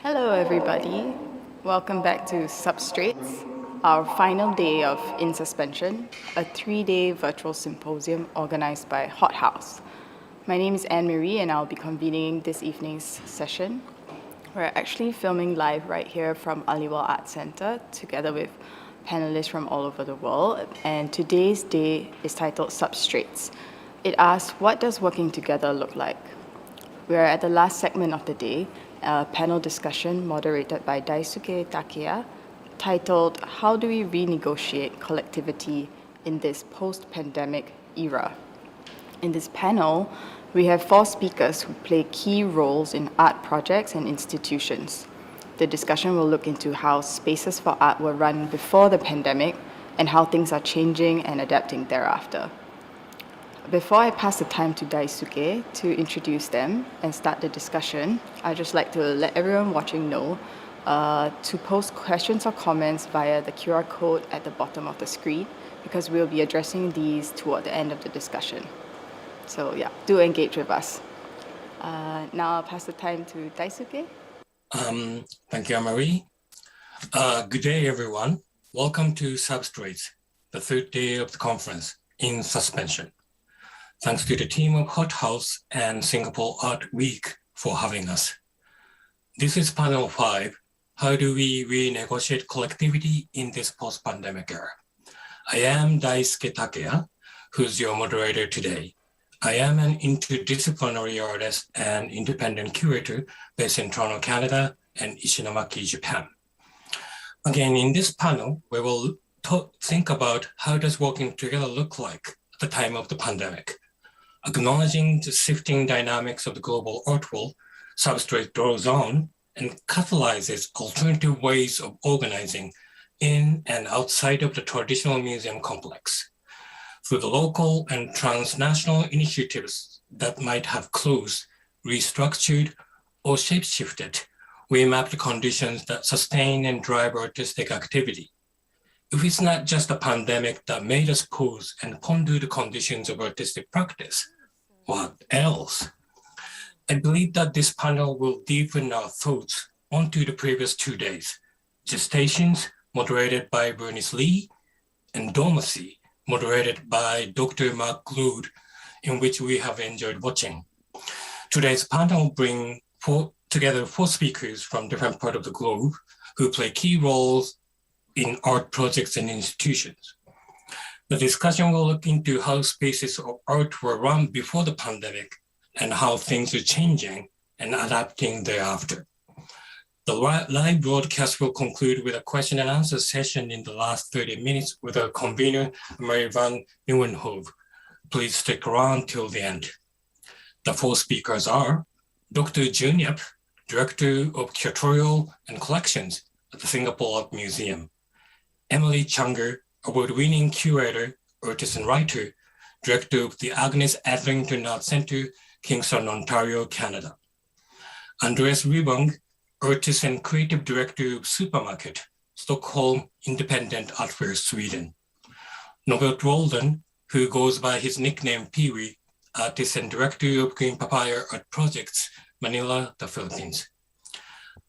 Hello, everybody. Welcome back to SUBSTRATES, our final day of In Suspension, a 3-day virtual symposium organized by Hot House. My name is Anmari, and I'll be convening this evening's session. We're actually filming live right here from Aliwal Art Center, together with panelists from all over the world, and today's day is titled SUBSTRATES. It asks, what does working together look like? We're at the last segment of the day, a panel discussion moderated by Daisuke Takeya, titled, How do we renegotiate collectivity in this post-pandemic era? In this panel, we have 4 speakers who play key roles in art projects and institutions. The discussion will look into how spaces for art were run before the pandemic and how things are changing and adapting thereafter. Before I pass the time to Daisuke to introduce them and start the discussion, I'd just like to let everyone watching know to post questions or comments via the QR code at the bottom of the screen, because we'll be addressing these toward the end of the discussion. So yeah, do engage with us. Now I'll pass the time to Daisuke. Thank you, Anmari. Good day, everyone. Welcome to SUBSTRATES, the 3rd day of the conference, In Suspension. Thanks to the team of Hot House and Singapore Art Week for having us. This is panel 5, How do we renegotiate collectivity in this post-pandemic era? I am Daisuke Takeya, who's your moderator today. I am an interdisciplinary artist and independent curator based in Toronto, Canada and Ishinomaki, Japan. Again, in this panel, we will think about how does working together look like at the time of the pandemic. Acknowledging the shifting dynamics of the global art world, SUBSTRATES draws on and catalyzes alternative ways of organizing in and outside of the traditional museum complex. Through the local and transnational initiatives that might have closed, restructured, or shape-shifted, we map the conditions that sustain and drive artistic activity. If it's not just a pandemic that made us pause and ponder the conditions of artistic practice, what else? I believe that this panel will deepen our thoughts onto the previous 2 days, Gestations, moderated by Bernice Lee, and Dormancy, moderated by Dr. Mark Glood, in which we have enjoyed watching. Today's panel brings together 4 speakers from different parts of the globe who play key roles in art projects and institutions. The discussion will look into how spaces of art were run before the pandemic and how things are changing and adapting thereafter. The live broadcast will conclude with a question and answer session in the last 30 minutes with our convener, Anmari van Nieuwenhove. Please stick around till the end. The 4 speakers are Dr. Jun Yap, Director of Curatorial and Collections at the Singapore Art Museum; Emelie Chhangur, award-winning curator, artist, and writer, Director of the Agnes Adlington Art Centre, Kingston, Ontario, Canada; Andreas Ribbung, artist and creative director of Supermarket, Stockholm Independent Art Fair, Sweden; Norberto Roldan, who goes by his nickname Pee-wee, artist and director of Green Papaya Art Projects, Manila, the Philippines.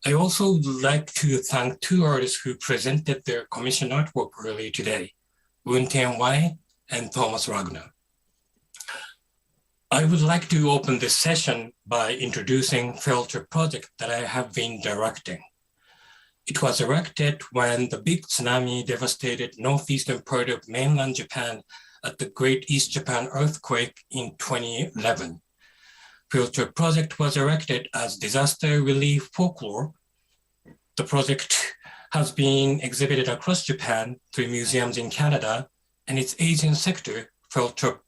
I also would like to thank 2 artists who presented their commissioned artwork earlier today, Woon Tian Wai and Thomas Ragnar. I would like to open this session by introducing Filter project that I have been directing. It was erected when the big tsunami devastated northeastern part of mainland Japan at the Great East Japan earthquake in 2011. Filter project was erected as disaster relief folklore. The project has been exhibited across Japan through museums in Canada, and its Asian sector, Filter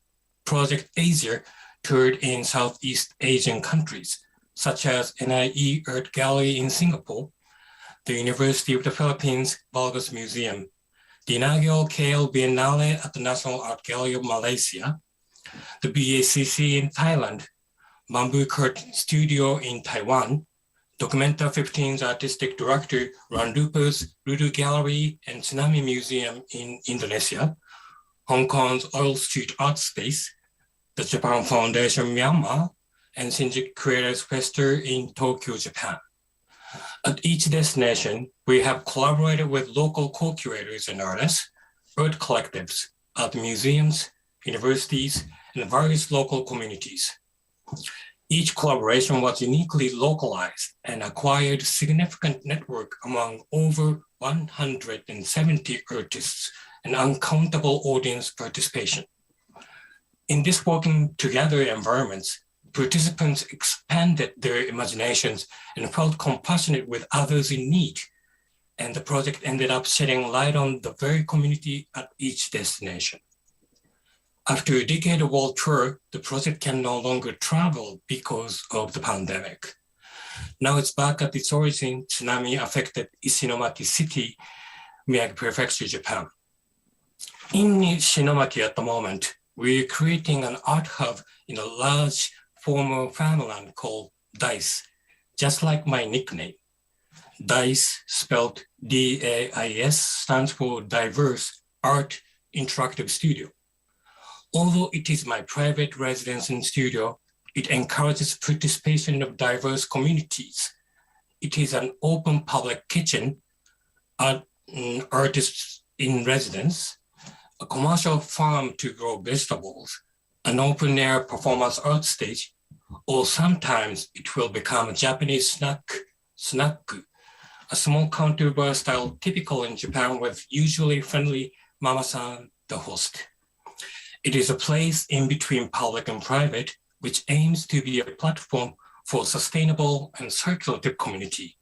Project Asia, toured in Southeast Asian countries, such as NIE Art Gallery in Singapore, the University of the Philippines Vargas Museum, the inaugural KL Biennale at the National Art Gallery of Malaysia, the BACC in Thailand, Bamboo Curtain Studio in Taiwan, Documenta 15's artistic director Randupa's Rudu Gallery and Tsunami Museum in Indonesia, Hong Kong's Oil Street Art Space, the Japan Foundation Myanmar, and Shinjuku Creators Festival in Tokyo, Japan. At each destination, we have collaborated with local co-curators and artists, art collectives, at museums, universities, and various local communities. Each collaboration was uniquely localized and acquired significant network among over 170 artists and uncountable audience participation. In this working together environments, participants expanded their imaginations and felt compassionate with others in need. And the project ended up shedding light on the very community at each destination. After a decade of world tour, the project can no longer travel because of the pandemic. Now it's back at its origin, tsunami-affected Ishinomaki City, Miyagi Prefecture, Japan. In Ishinomaki at the moment, we're creating an art hub in a large former farmland called Dais, just like my nickname. Dais, spelled D-A-I-S, stands for Diverse Art Interactive Studio. Although it is my private residence and studio, it encourages participation of diverse communities. It is an open public kitchen, artists in residence, a commercial farm to grow vegetables, an open air performance art stage, or sometimes it will become a Japanese snack, a small counter bar style typical in Japan with usually friendly mama-san, the host. It is a place in between public and private, which aims to be a platform for sustainable and circulative community.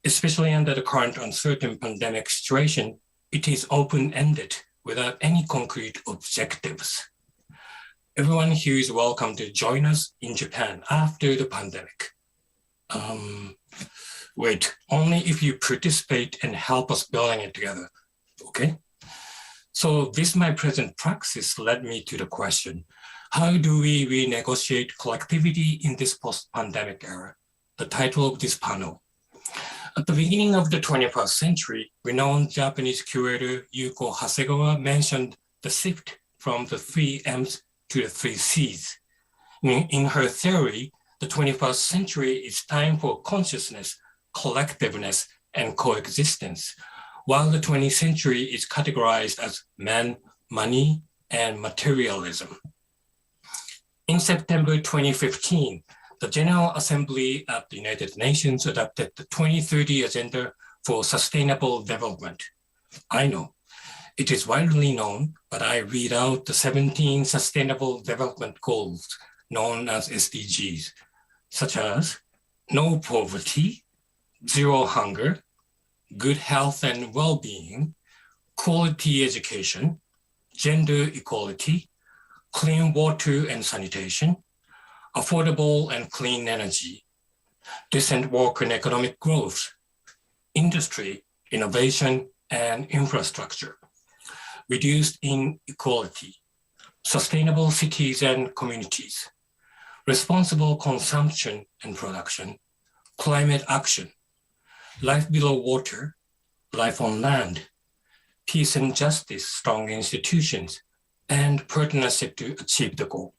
Especially under the current uncertain pandemic situation, it is open-ended without any concrete objectives. Everyone here is welcome to join us in Japan after the pandemic. Wait, only if you participate and help us building it together, okay? So this my present praxis led me to the question, how do we renegotiate collectivity in this post-pandemic era? The title of this panel. At the beginning of the 21st century, renowned Japanese curator Yuko Hasegawa mentioned the shift from the 3 M's to the 3 C's. In her theory, the 21st century is time for consciousness, collectiveness, and coexistence, while the 20th century is categorized as man, money, and materialism. In September 2015, the General Assembly at the United Nations adopted the 2030 Agenda for Sustainable Development. I know, it is widely known, but I read out the 17 Sustainable Development Goals known as SDGs, such as no poverty, zero hunger, good health and well-being, quality education, gender equality, clean water and sanitation, affordable and clean energy, decent work and economic growth, industry, innovation, and infrastructure, reduced inequality, sustainable cities and communities, responsible consumption and production, climate action, life below water, life on land, peace and justice, strong institutions, and partnership to achieve the goal.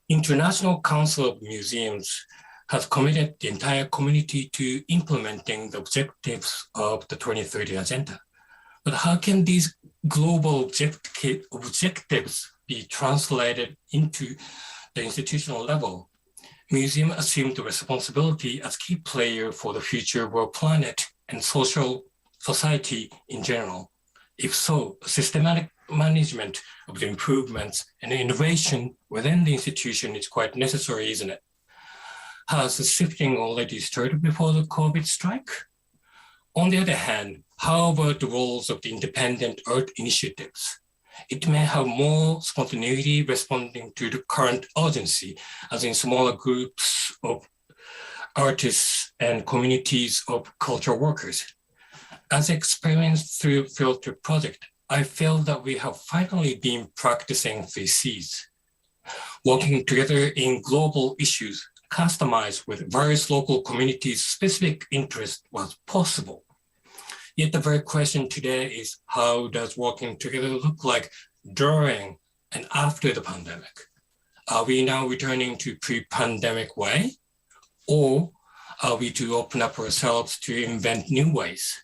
International Council of Museums has committed the entire community to implementing the objectives of the 2030 Agenda. But how can these global objectives be translated into the institutional level? Museum assumed the responsibility as key player for the future of our planet and social society in general. If so, systematic management of the improvements and innovation within the institution is quite necessary, isn't it? Has the shifting already started before the COVID strike? On the other hand, how about the roles of the independent art initiatives? It may have more spontaneity responding to the current urgency, as in smaller groups of artists and communities of cultural workers. As experienced through Field Trip Project, I feel that we have finally been practicing 3 C's, working together in global issues, customized with various local communities' specific interests was possible. Yet the very question today is, how does working together look like during and after the pandemic? Are we now returning to pre-pandemic way? Or are we to open up ourselves to invent new ways?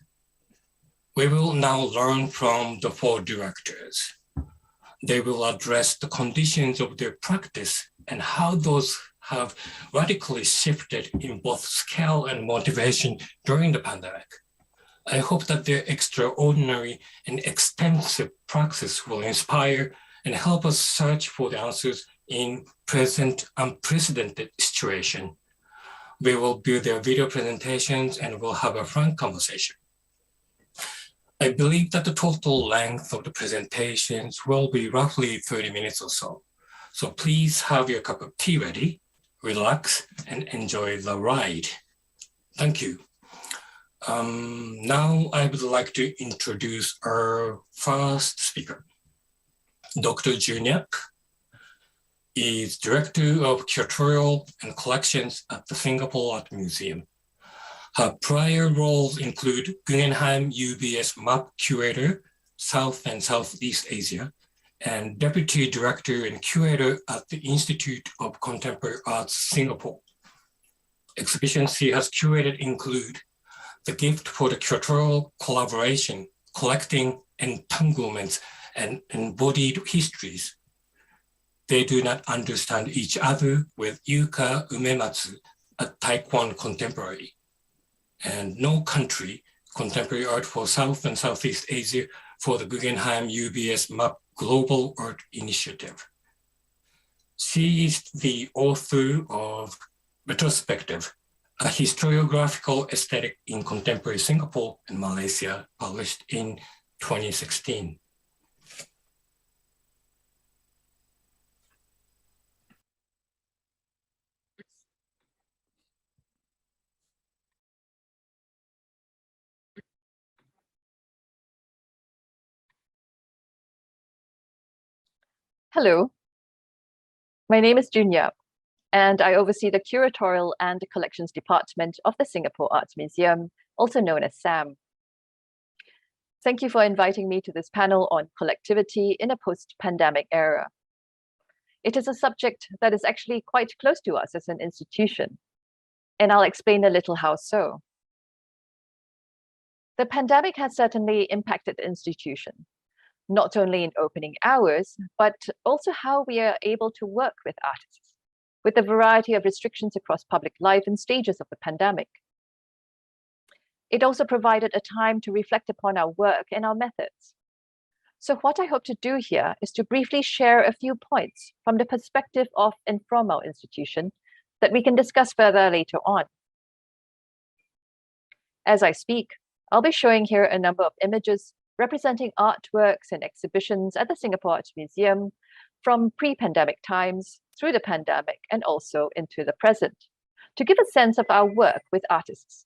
We will now learn from the 4 directors. They will address the conditions of their practice and how those have radically shifted in both scale and motivation during the pandemic. I hope that their extraordinary and extensive practice will inspire and help us search for the answers in present unprecedented situation. We will view their video presentations and we'll have a frank conversation. I believe that the total length of the presentations will be roughly 30 minutes or so. So please have your cup of tea ready, relax, and enjoy the ride. Thank you. Now I would like to introduce our first speaker. Dr. Juniak is Director of Curatorial and Collections at the Singapore Art Museum. Her prior roles include Guggenheim UBS MAP Curator, South and Southeast Asia, and Deputy Director and Curator at the Institute of Contemporary Arts, Singapore. Exhibitions she has curated include The Gift for the Curatorial Collaboration, Collecting Entanglements and Embodied Histories. They Do Not Understand Each Other with Yuka Umematsu at Taekwondo Contemporary, and No Country, Contemporary Art for South and Southeast Asia for the Guggenheim UBS MAP Global Art Initiative. She is the author of Retrospective, a historiographical aesthetic in contemporary Singapore and Malaysia, published in 2016. Hello, my name is Junya, and I oversee the Curatorial and Collections Department of the Singapore Arts Museum, also known as SAM. Thank you for inviting me to this panel on collectivity in a post-pandemic era. It is a subject that is actually quite close to us as an institution, and I'll explain a little how so. The pandemic has certainly impacted the institution, not only in opening hours, but also how we are able to work with artists, with a variety of restrictions across public life and stages of the pandemic. It also provided a time to reflect upon our work and our methods. So what I hope to do here is to briefly share a few points from the perspective of and from our institution that we can discuss further later on. As I speak, I'll be showing here a number of images representing artworks and exhibitions at the Singapore Arts Museum from pre-pandemic times through the pandemic and also into the present, to give a sense of our work with artists.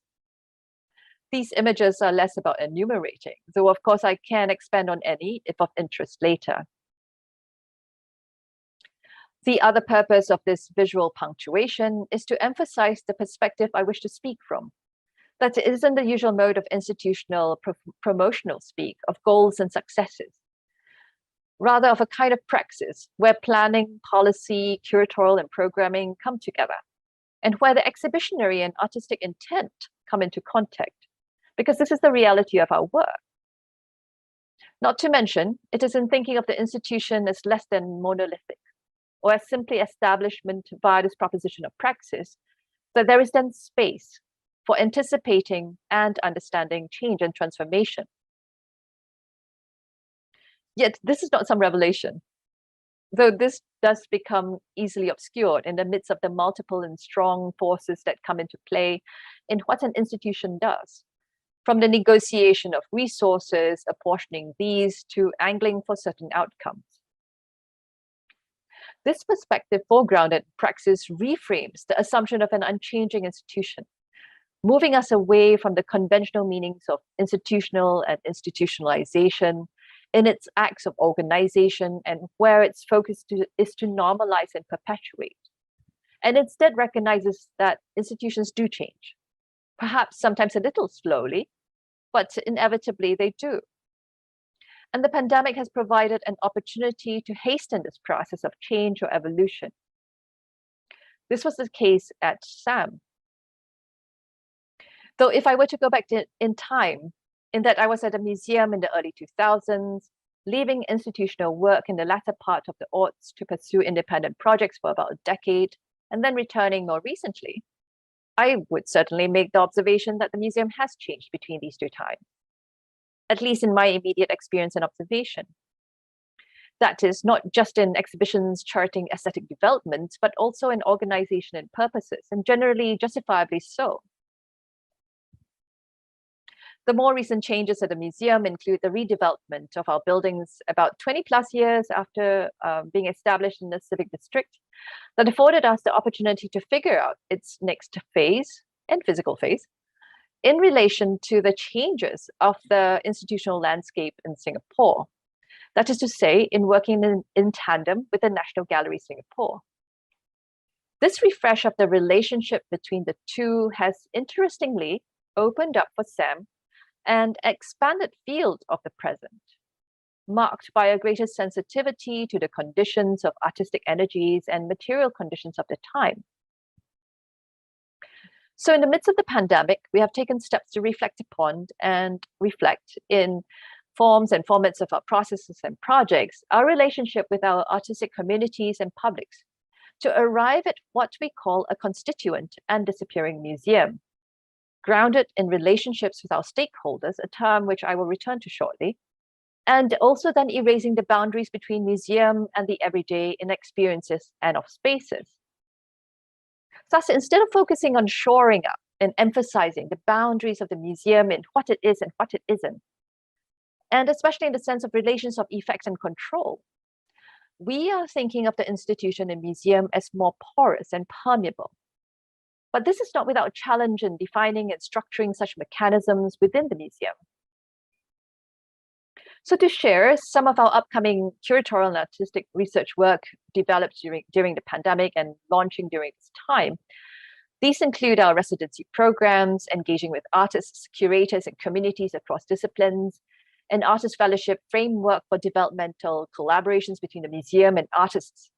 These images are less about enumerating, though of course I can expand on any if of interest later. The other purpose of this visual punctuation is to emphasize the perspective I wish to speak from, that it isn't the usual mode of institutional promotional speak of goals and successes, rather of a kind of praxis where planning, policy, curatorial, and programming come together, and where the exhibitionary and artistic intent come into contact, because this is the reality of our work. Not to mention, it is in thinking of the institution as less than monolithic, or as simply establishment via this proposition of praxis, that there is then space for anticipating and understanding change and transformation. Yet this is not some revelation, though this does become easily obscured in the midst of the multiple and strong forces that come into play in what an institution does, from the negotiation of resources, apportioning these, to angling for certain outcomes. This perspective, foregrounded in praxis, reframes the assumption of an unchanging institution, moving us away from the conventional meanings of institutional and institutionalization in its acts of organization, and where its focus is to normalize and perpetuate, and instead recognizes that institutions do change, perhaps sometimes a little slowly, but inevitably they do. And the pandemic has provided an opportunity to hasten this process of change or evolution. This was the case at SAM. Though if I were to go back in time, in that I was at a museum in the early 2000s, leaving institutional work in the latter part of the aughts to pursue independent projects for about a decade, and then returning more recently, I would certainly make the observation that the museum has changed between these two times, at least in my immediate experience and observation. That is, not just in exhibitions charting aesthetic developments, but also in organization and purposes, and generally justifiably so. The more recent changes at the museum include the redevelopment of our buildings about 20 plus years after being established in the civic district that afforded us the opportunity to figure out its next phase and physical phase in relation to the changes of the institutional landscape in Singapore. That is to say, in working in tandem with the National Gallery Singapore. This refresh of the relationship between the two has interestingly opened up for Sam an expanded field of the present, marked by a greater sensitivity to the conditions of artistic energies and material conditions of the time. So in the midst of the pandemic, we have taken steps to reflect upon and reflect in forms and formats of our processes and projects, our relationship with our artistic communities and publics, to arrive at what we call a constituent and disappearing museum, grounded in relationships with our stakeholders, a term which I will return to shortly, and also then erasing the boundaries between museum and the everyday in experiences and of spaces. Thus, instead of focusing on shoring up and emphasizing the boundaries of the museum in what it is and what it isn't, and especially in the sense of relations of effect and control, we are thinking of the institution and museum as more porous and permeable. But this is not without challenge in defining and structuring such mechanisms within the museum. So to share some of our upcoming curatorial and artistic research work developed during the pandemic and launching during this time, these include our residency programs, engaging with artists, curators, and communities across disciplines, an artist fellowship framework for developmental collaborations between the museum and artists,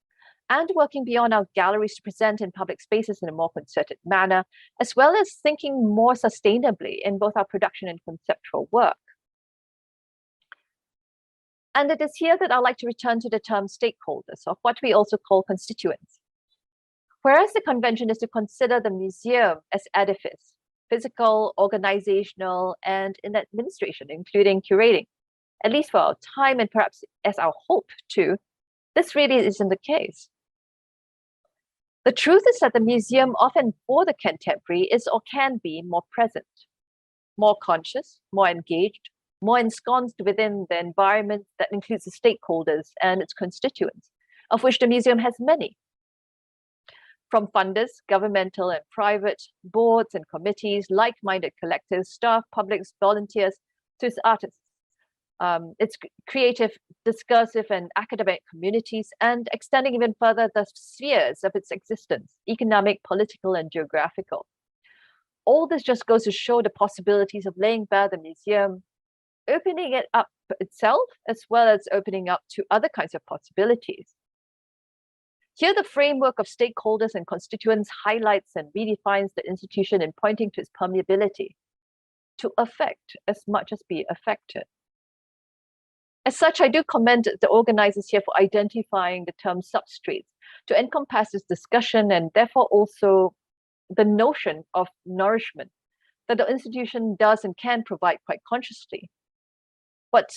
and working beyond our galleries to present in public spaces in a more concerted manner, as well as thinking more sustainably in both our production and conceptual work. And it is here that I'd like to return to the term stakeholders, of what we also call constituents. Whereas the convention is to consider the museum as edifice, physical, organizational, and in administration, including curating, at least for our time and perhaps as our hope too, this really isn't the case. The truth is that the museum, often for the contemporary, is or can be more present, more conscious, more engaged, more ensconced within the environment that includes the stakeholders and its constituents, of which the museum has many. From funders, governmental and private, boards and committees, like-minded collectors, staff, publics, volunteers, to its artists, its creative, discursive and academic communities, and extending even further the spheres of its existence, economic, political and geographical. All this just goes to show the possibilities of laying bare the museum, opening it up itself, as well as opening up to other kinds of possibilities. Here, the framework of stakeholders and constituents highlights and redefines the institution in pointing to its permeability, to affect as much as be affected. As such, I do commend the organizers here for identifying the term substrates to encompass this discussion and therefore also the notion of nourishment that the institution does and can provide quite consciously, but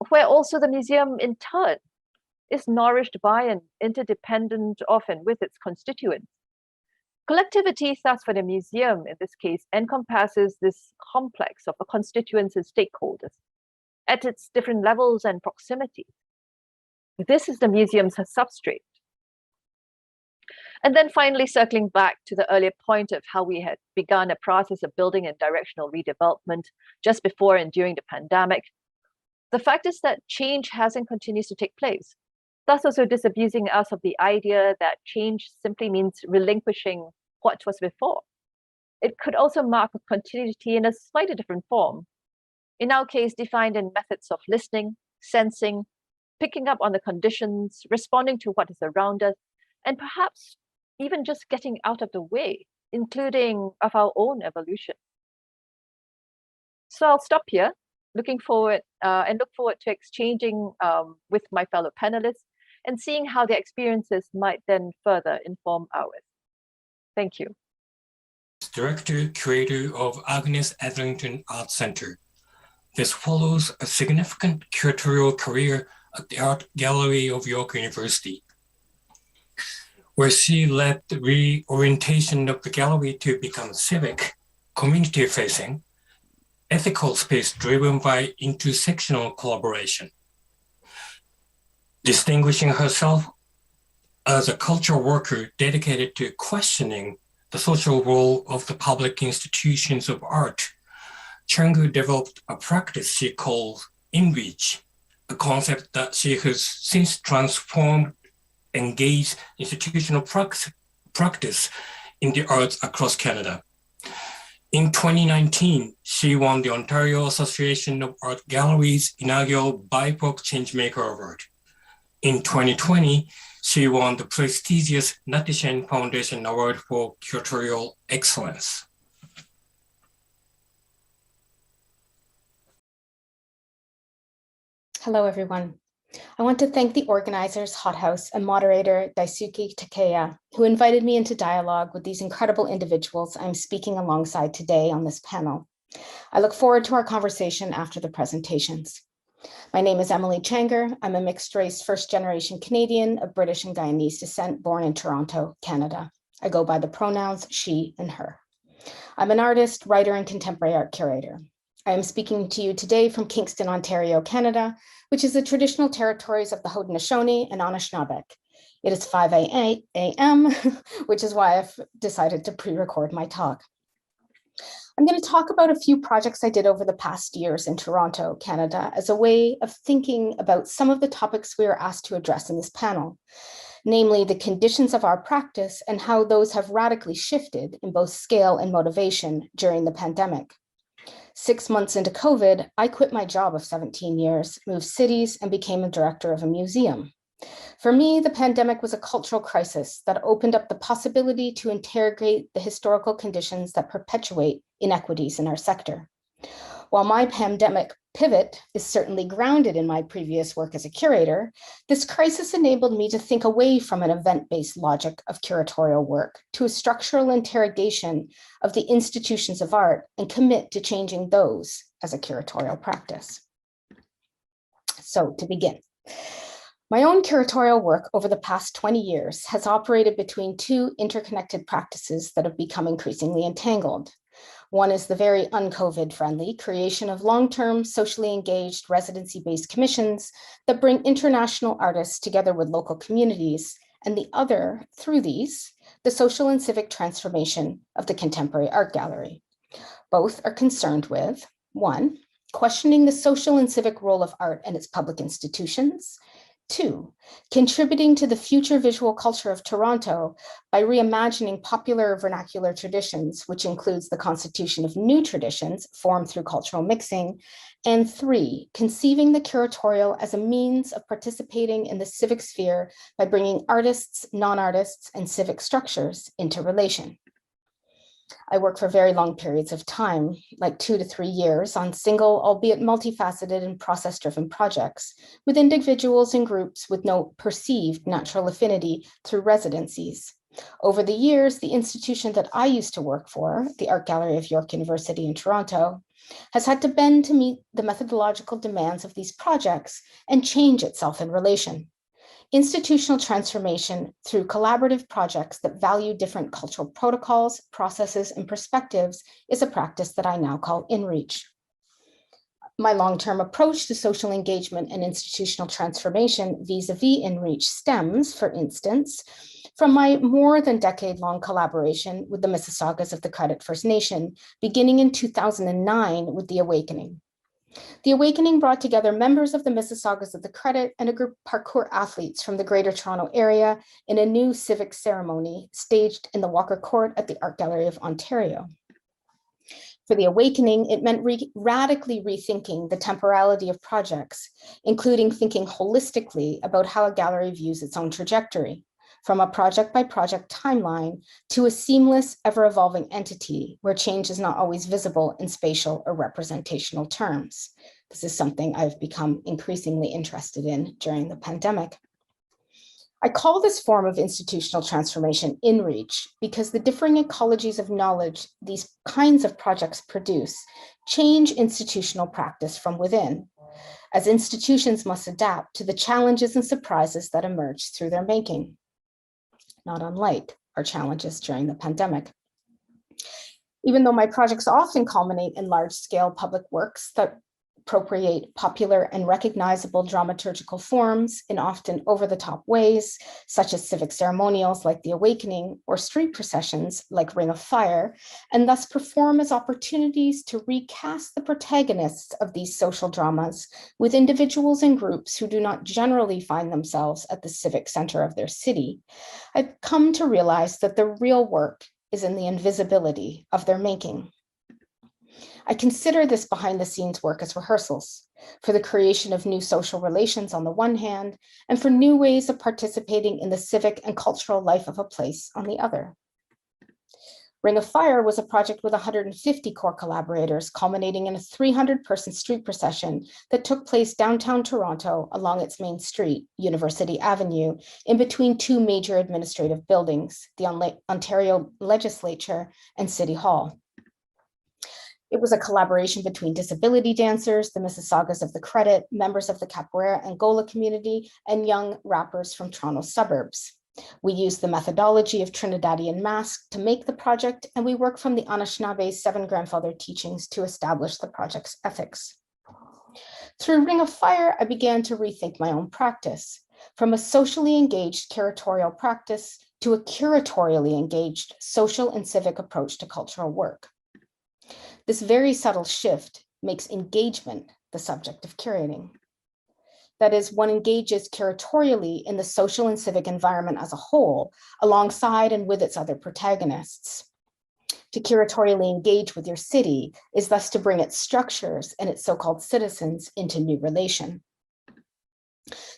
where also the museum in turn is nourished by and interdependent of and with its constituents. Collectivity, thus, for the museum in this case, encompasses this complex of the constituents and stakeholders at its different levels and proximity. This is the museum's substrate. And then finally, circling back to the earlier point of how we had begun a process of building and directional redevelopment just before and during the pandemic, the fact is that change has and continues to take place, thus also disabusing us of the idea that change simply means relinquishing what was before. It could also mark a continuity in a slightly different form, in our case defined in methods of listening, sensing, picking up on the conditions, responding to what is around us, and perhaps even just getting out of the way, including of our own evolution. So I'll stop here, looking forward and look forward to exchanging with my fellow panelists and seeing how their experiences might then further inform ours. Thank you. Director, Curator of Agnes Etherington Art Center. This follows a significant curatorial career at the Art Gallery of York University, where she led the reorientation of the gallery to become civic, community-facing, ethical space driven by intersectional collaboration. Distinguishing herself as a cultural worker dedicated to questioning the social role of the public institutions of art, Chhangur developed a practice she calls InReach, a concept that she has since transformed engaged institutional practice in the arts across Canada. In 2019, she won the Ontario Association of Art Galleries inaugural BIPOC Changemaker Award. In 2020, she won the prestigious Natishen Foundation Award for Curatorial Excellence. Hello, everyone. I want to thank the organizers, Hot House, and moderator Daisuke Takeya, who invited me into dialogue with these incredible individuals I'm speaking alongside today on this panel. I look forward to our conversation after the presentations. My name is Emelie Chhangur. I'm a mixed-race first-generation Canadian of British and Guyanese descent, born in Toronto, Canada. I go by the pronouns she and her. I'm an artist, writer, and contemporary art curator. I am speaking to you today from Kingston, Ontario, Canada, which is the traditional territories of the Haudenosaunee and Anishinaabeg. It is 5 a.m., which is why I've decided to pre-record my talk. I'm going to talk about a few projects I did over the past years in Toronto, Canada, as a way of thinking about some of the topics we are asked to address in this panel, namely the conditions of our practice and how those have radically shifted in both scale and motivation during the pandemic. 6 months into COVID, I quit my job of 17 years, moved cities, and became a director of a museum. For me, the pandemic was a cultural crisis that opened up the possibility to interrogate the historical conditions that perpetuate inequities in our sector. While my pandemic pivot is certainly grounded in my previous work as a curator, this crisis enabled me to think away from an event-based logic of curatorial work to a structural interrogation of the institutions of art and commit to changing those as a curatorial practice. So to begin, my own curatorial work over the past 20 years has operated between two interconnected practices that have become increasingly entangled. One is the very un-COVID friendly creation of long-term, socially engaged, residency-based commissions that bring international artists together with local communities, and the other, through these, the social and civic transformation of the contemporary art gallery. Both are concerned with, one, questioning the social and civic role of art and its public institutions. Two, contributing to the future visual culture of Toronto by reimagining popular vernacular traditions, which includes the constitution of new traditions formed through cultural mixing. And three, conceiving the curatorial as a means of participating in the civic sphere by bringing artists, non-artists, and civic structures into relation. I work for very long periods of time, like 2 to 3 years, on single, albeit multifaceted and process-driven projects, with individuals and groups with no perceived natural affinity through residencies. Over the years, the institution that I used to work for, the Art Gallery of York University in Toronto, has had to bend to meet the methodological demands of these projects and change itself in relation. Institutional transformation through collaborative projects that value different cultural protocols, processes, and perspectives is a practice that I now call InReach. My long-term approach to social engagement and institutional transformation vis-a-vis InReach stems, for instance, from my more than decade-long collaboration with the Mississaugas of the Credit First Nation, beginning in 2009 with The Awakening. The Awakening brought together members of the Mississaugas of the Credit and a group of parkour athletes from the Greater Toronto Area in a new civic ceremony staged in the Walker Court at the Art Gallery of Ontario. For The Awakening, it meant radically rethinking the temporality of projects, including thinking holistically about how a gallery views its own trajectory, from a project-by-project timeline to a seamless, ever-evolving entity where change is not always visible in spatial or representational terms. This is something I've become increasingly interested in during the pandemic. I call this form of institutional transformation in-reach because the differing ecologies of knowledge these kinds of projects produce change institutional practice from within, as institutions must adapt to the challenges and surprises that emerge through their making, not unlike our challenges during the pandemic. Even though my projects often culminate in large-scale public works that appropriate popular and recognizable dramaturgical forms in often over-the-top ways, such as civic ceremonials like the Awakening or street processions like Ring of Fire, and thus perform as opportunities to recast the protagonists of these social dramas with individuals and groups who do not generally find themselves at the civic center of their city, I've come to realize that the real work is in the invisibility of their making. I consider this behind the scenes work as rehearsals for the creation of new social relations on the one hand, and for new ways of participating in the civic and cultural life of a place on the other. Ring of Fire was a project with 150 core collaborators, culminating in a 300-person street procession that took place downtown Toronto along its main street, University Avenue, in between two major administrative buildings, the Ontario Legislature and City Hall. It was a collaboration between disability dancers, the Mississaugas of the Credit, members of the Capoeira Angola community, and young rappers from Toronto's suburbs. We used the methodology of Trinidadian Mask to make the project, and we worked from the Anishinabe's 7 grandfather teachings to establish the project's ethics. Through Ring of Fire, I began to rethink my own practice, from a socially engaged curatorial practice to a curatorially engaged social and civic approach to cultural work. This very subtle shift makes engagement the subject of curating. That is, one engages curatorially in the social and civic environment as a whole, alongside and with its other protagonists. To curatorially engage with your city is thus to bring its structures and its so-called citizens into new relation.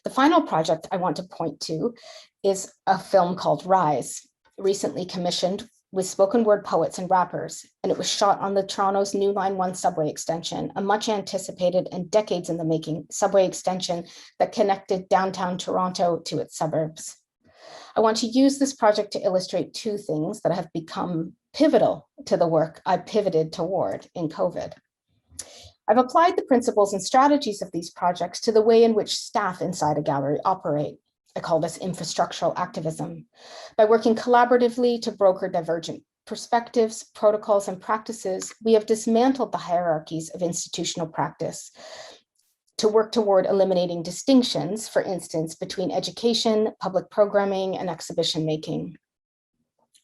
The final project I want to point to is a film called Rise, recently commissioned with spoken word poets and rappers, and it was shot on the Toronto's new Line 1 subway extension, a much anticipated and decades in the making subway extension that connected downtown Toronto to its suburbs. I want to use this project to illustrate two things that have become pivotal to the work I pivoted toward in COVID. I've applied the principles and strategies of these projects to the way in which staff inside a gallery operate. I call this infrastructural activism. By working collaboratively to broker divergent perspectives, protocols, and practices, we have dismantled the hierarchies of institutional practice to work toward eliminating distinctions, for instance, between education, public programming, and exhibition making.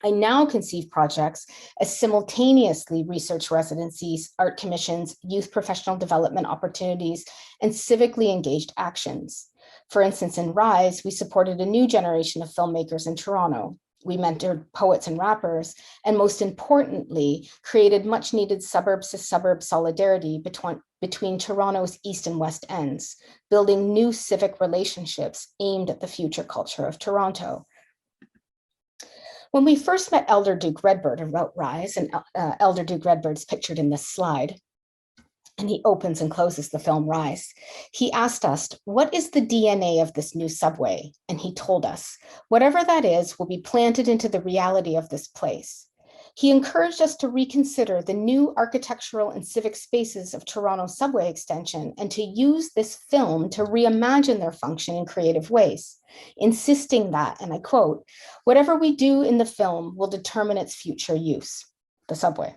I now conceive projects as simultaneously research residencies, art commissions, youth professional development opportunities, and civically engaged actions. For instance, in Rise, we supported a new generation of filmmakers in Toronto. We mentored poets and rappers, and most importantly, created much needed suburbs to suburb solidarity between Toronto's east and west ends, building new civic relationships aimed at the future culture of Toronto. When we first met Elder Duke Redbird about Rise, and Elder Duke Redbird's pictured in this slide, and he opens and closes the film Rise, he asked us, what is the DNA of this new subway? And he told us, whatever that is will be planted into the reality of this place. He encouraged us to reconsider the new architectural and civic spaces of Toronto's subway extension and to use this film to reimagine their function in creative ways, insisting that, and I quote, whatever we do in the film will determine its future use, the subway.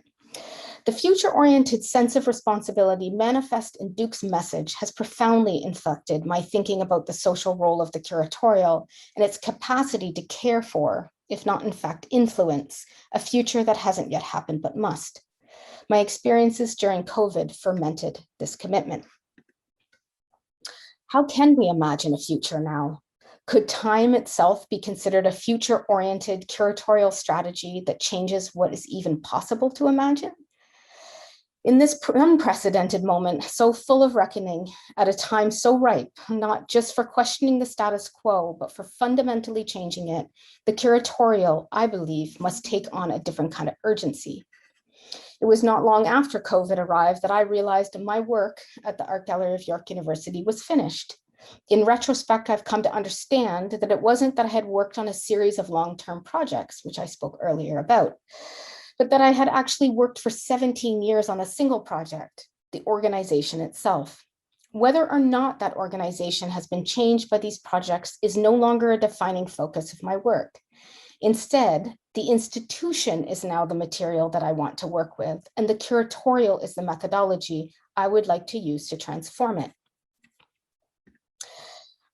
The future-oriented sense of responsibility manifest in Duke's message has profoundly inflected my thinking about the social role of the curatorial and its capacity to care for, if not in fact influence, a future that hasn't yet happened but must. My experiences during COVID fermented this commitment. How can we imagine a future now? Could time itself be considered a future-oriented curatorial strategy that changes what is even possible to imagine? In this unprecedented moment, so full of reckoning, at a time so ripe, not just for questioning the status quo, but for fundamentally changing it, the curatorial, I believe, must take on a different kind of urgency. It was not long after COVID arrived that I realized my work at the Art Gallery of York University was finished. In retrospect, I've come to understand that it wasn't that I had worked on a series of long-term projects, which I spoke earlier about, but that I had actually worked for 17 years on a single project, the organization itself. Whether or not that organization has been changed by these projects is no longer a defining focus of my work. Instead, the institution is now the material that I want to work with, and the curatorial is the methodology I would like to use to transform it.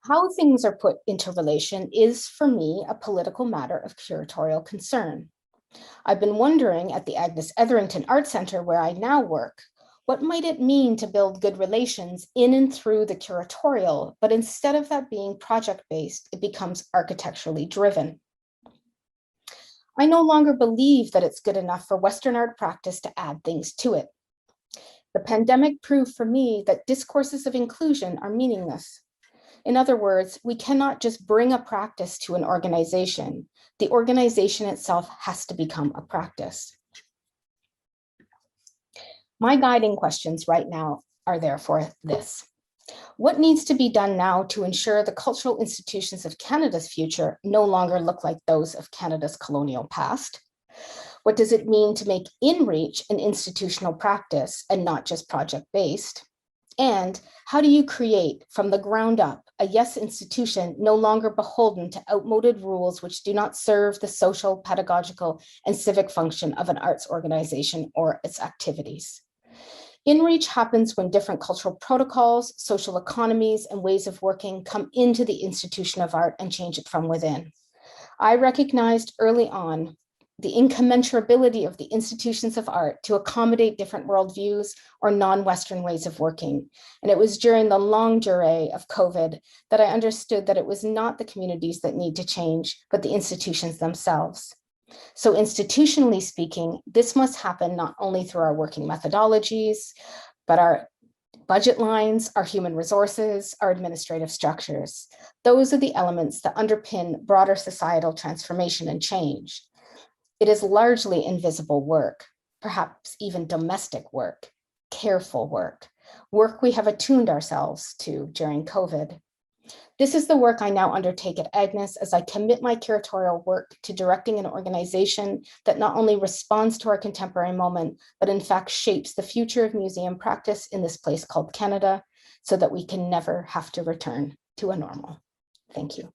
How things are put into relation is, for me, a political matter of curatorial concern. I've been wondering at the Agnes Etherington Art Center, where I now work, what might it mean to build good relations in and through the curatorial, but instead of that being project-based, it becomes architecturally driven. I no longer believe that it's good enough for Western art practice to add things to it. The pandemic proved for me that discourses of inclusion are meaningless. In other words, we cannot just bring a practice to an organization. The organization itself has to become a practice. My guiding questions right now are therefore this. What needs to be done now to ensure the cultural institutions of Canada's future no longer look like those of Canada's colonial past? What does it mean to make InReach an institutional practice and not just project-based? And how do you create from the ground up a yes institution no longer beholden to outmoded rules which do not serve the social, pedagogical, and civic function of an arts organization or its activities? InReach happens when different cultural protocols, social economies, and ways of working come into the institution of art and change it from within. I recognized early on the incommensurability of the institutions of art to accommodate different worldviews or non-Western ways of working. And it was during the longue durée of COVID that I understood that it was not the communities that need to change, but the institutions themselves. So institutionally speaking, this must happen not only through our working methodologies, but our budget lines, our human resources, our administrative structures. Those are the elements that underpin broader societal transformation and change. It is largely invisible work, perhaps even domestic work, careful work, work we have attuned ourselves to during COVID. This is the work I now undertake at Agnes as I commit my curatorial work to directing an organization that not only responds to our contemporary moment, but in fact shapes the future of museum practice in this place called Canada, so that we can never have to return to a normal. Thank you.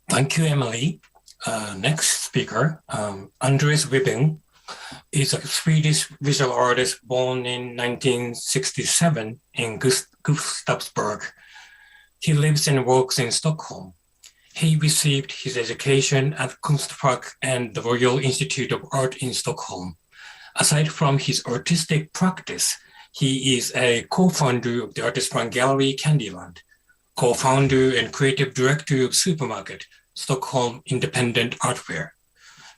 Thank you, Emelie. Next speaker, Andreas Ribbung, is a Swedish visual artist born in 1967 in Gustavsberg. He lives and works in Stockholm. He received his education at Konstfack and the Royal Institute of Art in Stockholm. Aside from his artistic practice, he is a co-founder of the artist-run gallery Candyland, co-founder and creative director of Supermarket, Stockholm Independent Art Fair,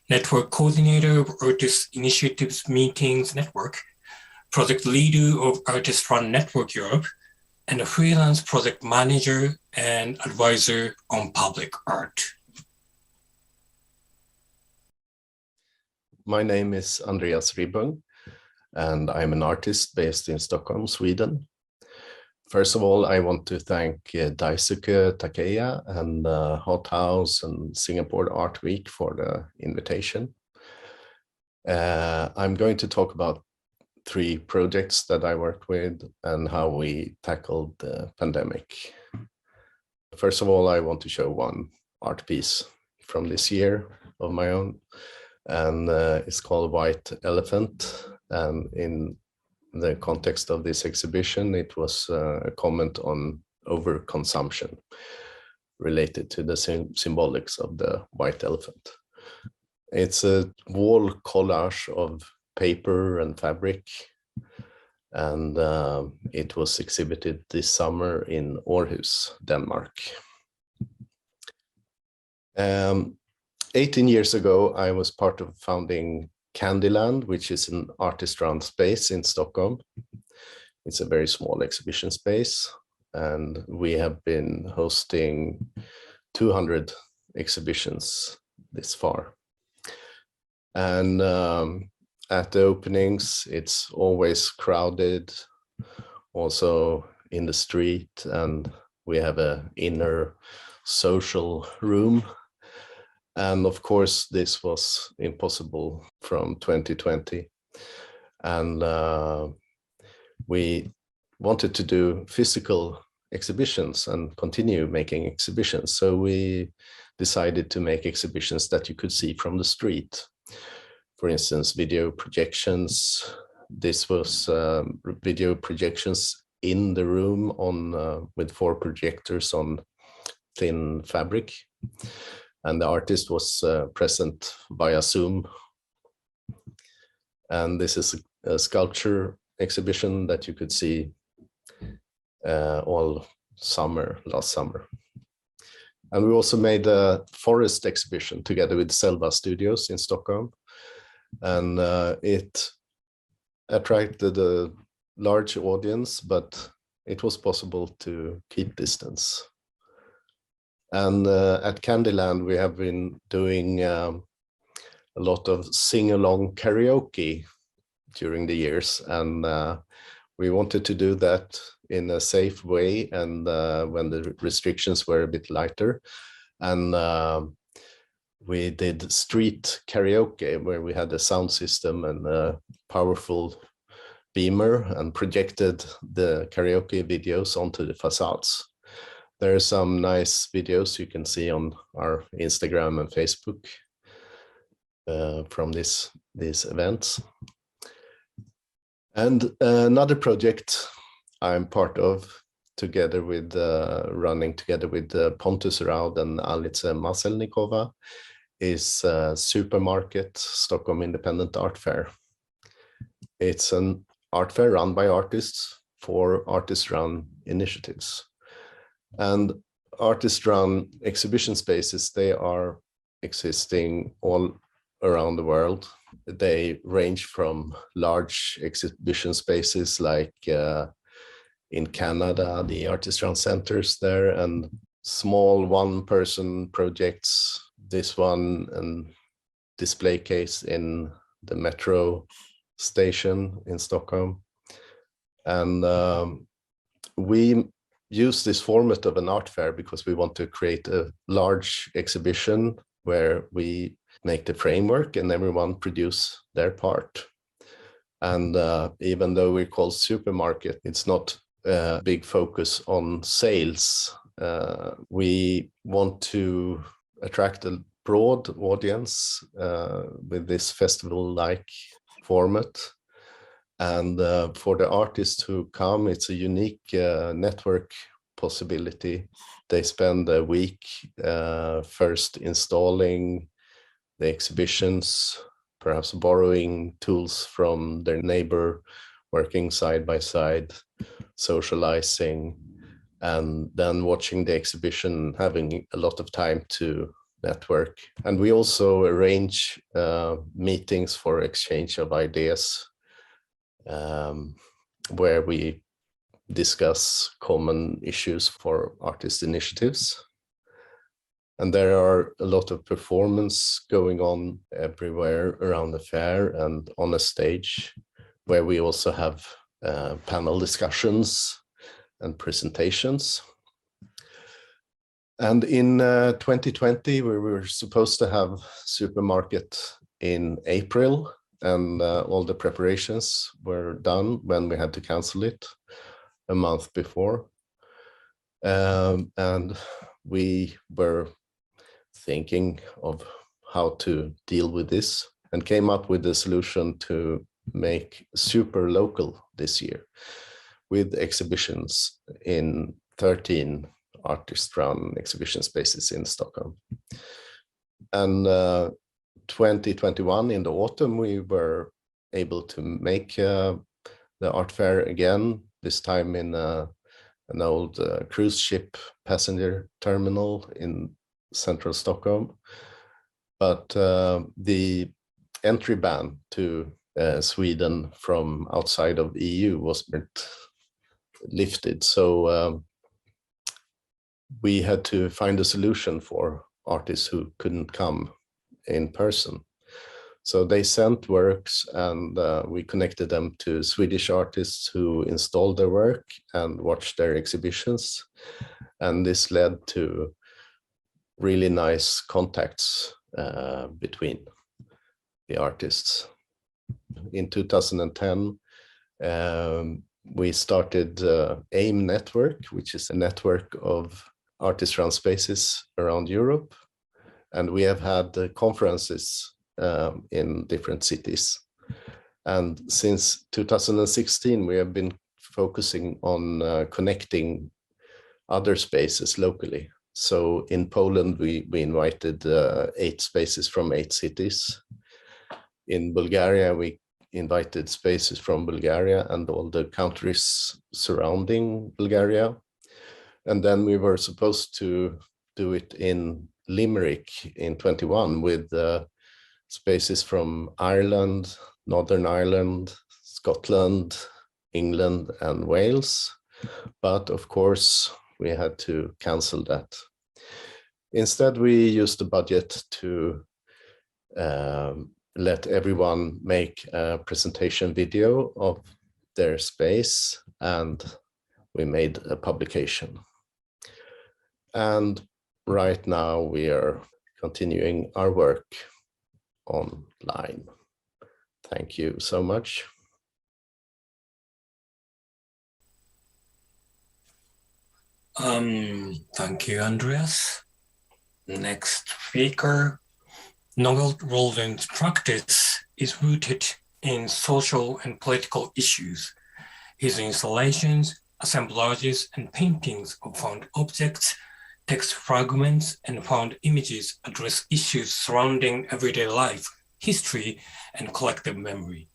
network coordinator of Artist Initiatives Meetings Network, project leader of Artist Run Network Europe, and a freelance project manager and advisor on public art. My name is Andreas Ribbung, and I'm an artist based in Stockholm, Sweden. First of all, I want to thank Daisuke, Takeya, and Hot House and Singapore Art Week for the invitation. I'm going to talk about 3 projects that I worked with and how we tackled the pandemic. First of all, I want to show one art piece from this year of my own, and it's called White Elephant. And in the context of this exhibition, it was a comment on overconsumption related to the symbolics of the white elephant. It's a wall collage of paper and fabric, and it was exhibited this summer in Aarhus, Denmark. 18 years ago, I was part of founding Candyland, which is an artist-run space in Stockholm. It's a very small exhibition space, and we have been hosting 200 exhibitions this far. And at the openings, it's always crowded, also in the street, and we have an inner social room. And of course, this was impossible from 2020. And we wanted to do physical exhibitions and continue making exhibitions. So we decided to make exhibitions that you could see from the street. For instance, video projections. This was video projections in the room on with 4 projectors on thin fabric. And the artist was present via Zoom. And this is a sculpture exhibition that you could see all summer, last summer. And we also made a forest exhibition together with Selva Studios in Stockholm. And it attracted a large audience, but it was possible to keep distance. And at Candyland, we have been doing a lot of sing-along karaoke during the years. And we wanted to do that in a safe way, and when the restrictions were a bit lighter. And we did street karaoke, where we had a sound system and a powerful beamer and projected the karaoke videos onto the facades. There are some nice videos you can see on our Instagram and Facebook from these events. And another project I'm part of, together with running together with Pontus Raud and Alice Maselnikova, is Supermarket Stockholm Independent Art Fair. It's an art fair run by artists for artist-run initiatives. And artist-run exhibition spaces, they are existing all around the world. They range from large exhibition spaces like in Canada, the artist-run centers there, and small one-person projects. This one, and display case in the metro station in Stockholm. And we use this format of an art fair because we want to create a large exhibition where we make the framework and everyone produce their part. And even though we're called Supermarket, it's not a big focus on sales. We want to attract a broad audience with this festival-like format. And for the artists who come, it's a unique network possibility. They spend a week first installing the exhibitions, perhaps borrowing tools from their neighbor, working side by side, socializing, and then watching the exhibition, having a lot of time to network. And we also arrange meetings for exchange of ideas, where we discuss common issues for artist initiatives. And there are a lot of performance going on everywhere around the fair and on a stage, where we also have panel discussions and presentations. And in 2020, we were supposed to have Supermarket in April, and all the preparations were done when we had to cancel it a month before. And we were thinking of how to deal with this and came up with a solution to make super local this year with exhibitions in 13 artist-run exhibition spaces in Stockholm. And 2021 in the autumn, we were able to make the art fair again, this time in an old cruise ship passenger terminal in central Stockholm. but the entry ban to Sweden from outside of the EU wasn't lifted. So we had to find a solution for artists who couldn't come in person. So they sent works, and we connected them to Swedish artists who installed their work and watched their exhibitions. And this led to really nice contacts between the artists. In 2010, we started AIM Network, which is a network of artist-run spaces around Europe. And we have had conferences in different cities. And since 2016, we have been focusing on connecting other spaces locally. So in Poland, we invited 8 spaces from 8 cities. In Bulgaria, we invited spaces from Bulgaria and all the countries surrounding Bulgaria. And then we were supposed to do it in Limerick in 21 with spaces from Ireland, Northern Ireland, Scotland, England, and Wales. But of course, we had to cancel that. Instead, we used the budget to let everyone make a presentation video of their space, and we made a publication. And right now we are continuing our work online. Thank you so much. Thank you, Andreas. Next speaker. Norberto Roldan's practice is rooted in social and political issues. His installations, assemblages, and paintings of found objects, text fragments, and found images address issues surrounding everyday life, history, and collective memory.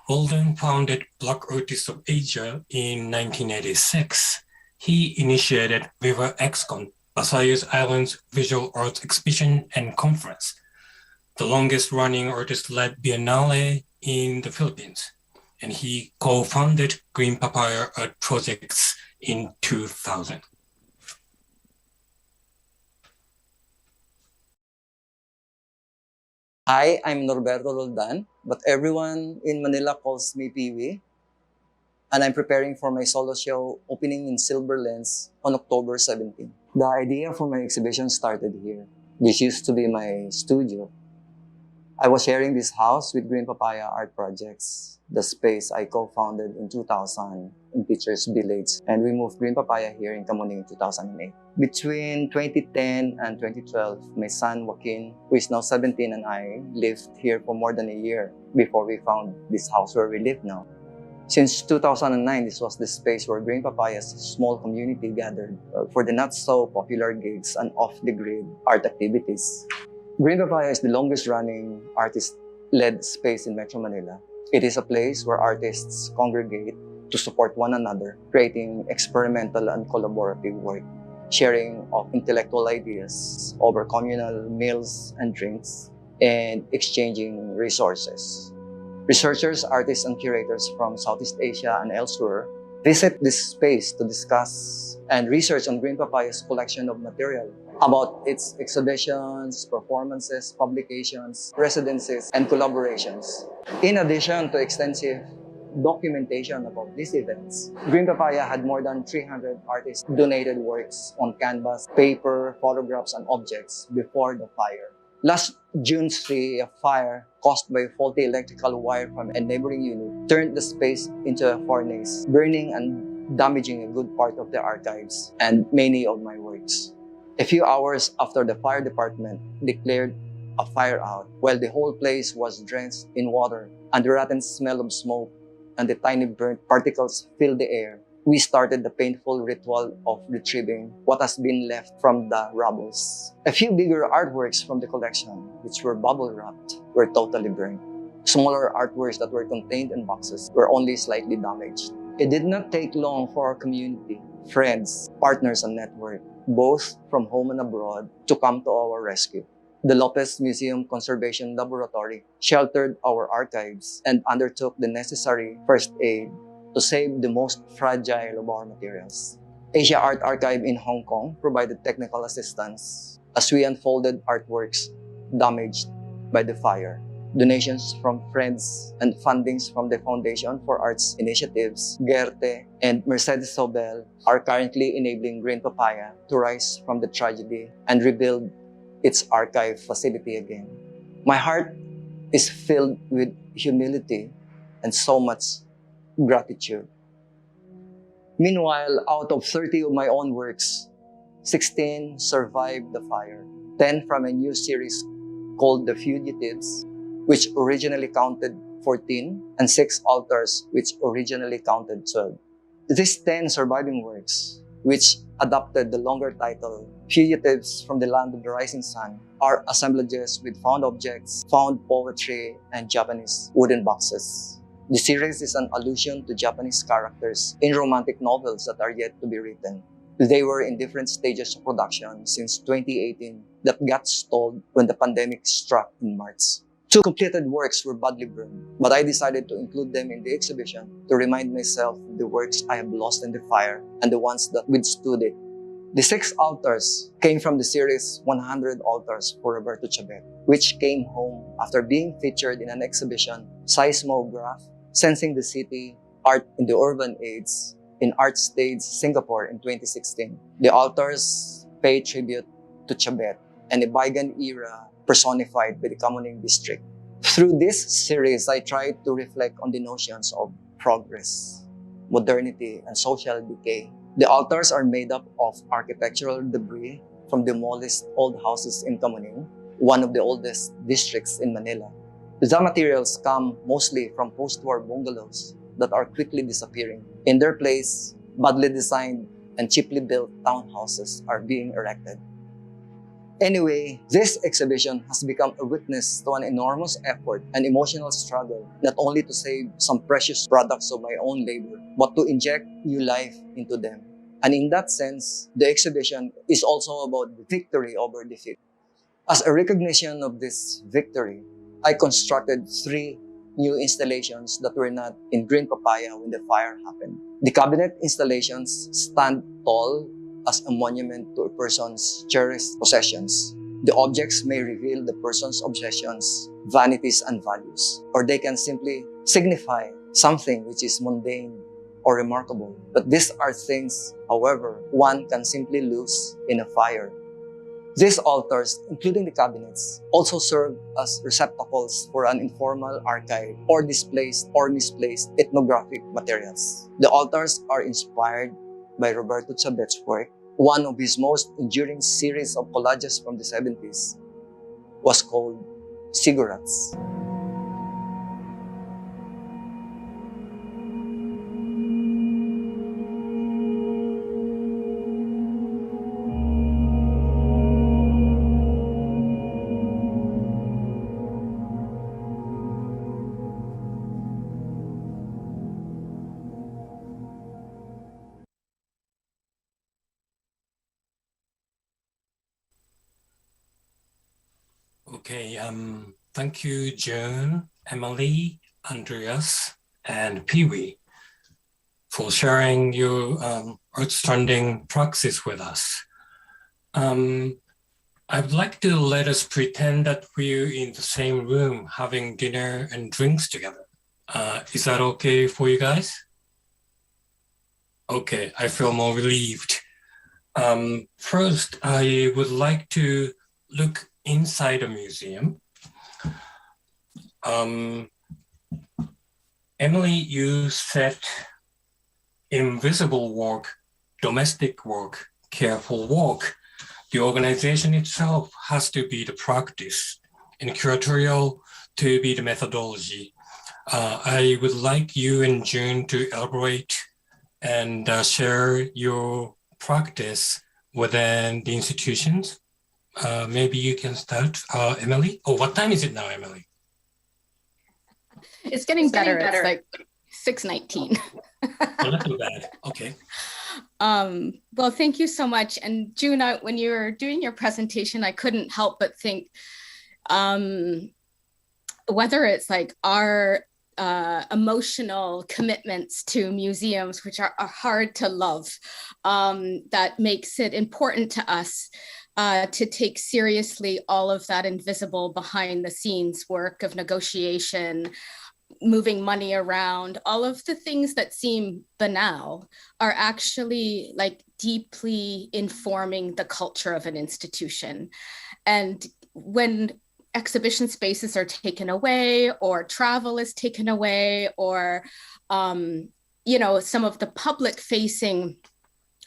Roldan founded Black Artists of Asia in 1986. He initiated Viva XCon, Visayas Islands Visual Arts Exhibition and Conference, the longest-running artist-led biennale in the Philippines, and he co-founded Green Papaya Art Projects in 2000. Hi, I'm Norberto Roldan, but everyone in Manila calls me Pee-wee. And I'm preparing for my solo show opening in Silver Lens on October 17. The idea for my exhibition started here. This used to be my studio. I was sharing this house with Green Papaya Art Projects, the space I co-founded in 2000 in Teachers Village, and we moved Green Papaya here in Kamuning in 2008. Between 2010 and 2012, my son Joaquin, who is now 17, and I lived here for more than a year before we found this house where we live now. Since 2009, this was the space where Green Papaya's small community gathered for the not-so-popular gigs and off-the-grid art activities. Green Papaya is the longest-running artist-led space in Metro Manila. It is a place where artists congregate to support one another, creating experimental and collaborative work, sharing of intellectual ideas over communal meals and drinks, and exchanging resources. Researchers, artists, and curators from Southeast Asia and elsewhere visit this space to discuss and research on Green Papaya's collection of material about its exhibitions, performances, publications, residencies, and collaborations. In addition to extensive documentation about these events, Green Papaya had more than 300 artists donated works on canvas, paper, photographs, and objects before the fire. Last June 3, a fire caused by a faulty electrical wire from a neighboring unit turned the space into a furnace, burning and damaging a good part of the archives and many of my works. A few hours after the fire department declared a fire out, while the whole place was drenched in water and the rotten smell of smoke and the tiny burnt particles filled the air, we started the painful ritual of retrieving what has been left from the rubbles. A few bigger artworks from the collection, which were bubble wrapped, were totally burned. Smaller artworks that were contained in boxes were only slightly damaged. It did not take long for our community, friends, partners, and network, both from home and abroad, to come to our rescue. The Lopez Museum Conservation Laboratory sheltered our archives and undertook the necessary first aid to save the most fragile of our materials. Asia Art Archive in Hong Kong provided technical assistance as we unfolded artworks damaged by the fire. Donations from friends and fundings from the Foundation for Arts Initiatives, Gerte, and Mercedes Sobel are currently enabling Green Papaya to rise from the tragedy and rebuild its archive facility again. My heart is filled with humility and so much gratitude. Meanwhile, out of 30 of my own works, 16 survived the fire, 10 from a new series called The Fugitives, which originally counted 14, and 6 altars, which originally counted 12. These 10 surviving works, which adopted the longer title, Fugitives from the Land of the Rising Sun, are assemblages with found objects, found poetry, and Japanese wooden boxes. The series is an allusion to Japanese characters in romantic novels that are yet to be written. They were in different stages of production since 2018 that got stalled when the pandemic struck in March. 2 completed works were badly burned, but I decided to include them in the exhibition to remind myself of the works I have lost in the fire and the ones that withstood it. The 6 altars came from the series 100 Altars for Roberto Chabet, which came home after being featured in an exhibition, Seismograph, Sensing the City, Art in the Urban Age, in Art Stage, Singapore in 2016. The altars pay tribute to Chabet and a bygone era personified by the Kamuning district. Through this series, I tried to reflect on the notions of progress, modernity, and social decay. The altars are made up of architectural debris from demolished old houses in Kamuning, one of the oldest districts in Manila. The materials come mostly from post-war bungalows that are quickly disappearing. In their place, badly designed and cheaply built townhouses are being erected. Anyway, this exhibition has become a witness to an enormous effort and emotional struggle, not only to save some precious products of my own labor, but to inject new life into them. And in that sense, the exhibition is also about the victory over defeat. As a recognition of this victory, I constructed 3 new installations that were not in Green Papaya when the fire happened. The cabinet installations stand tall as a monument to a person's cherished possessions. The objects may reveal the person's obsessions, vanities, and values, or they can simply signify something which is mundane or remarkable. But these are things, however, one can simply lose in a fire. These altars, including the cabinets, also serve as receptacles for an informal archive or displaced or misplaced ethnographic materials. The altars are inspired by Roberto Chabet's work. One of his most enduring series of collages from the 70s was called Cigarettes. Okay, thank you, Joan, Emelie, Andreas, and Pee-wee for sharing your outstanding praxis with us. I'd like to let us pretend that we're in the same room having dinner and drinks together. Is that okay for you guys? Okay, I feel more relieved. First, I would like to look inside a museum. Emelie, you said invisible work, domestic work, careful work. The organization itself has to be the practice and curatorial to be the methodology. I would like you and June to elaborate and share your practice within the institutions. Maybe you can start, Emelie. Oh, what time is it now, Emelie? It's getting better. It's like 6:19. Oh, not too bad. Okay. Well, thank you so much. And June, when you were doing your presentation, I couldn't help but think whether it's like our emotional commitments to museums, which are hard to love, that makes it important to us to take seriously all of that invisible behind the scenes work of negotiation, moving money around, all of the things that seem banal are actually like deeply informing the culture of an institution. And when exhibition spaces are taken away or travel is taken away or, you know, some of the public facing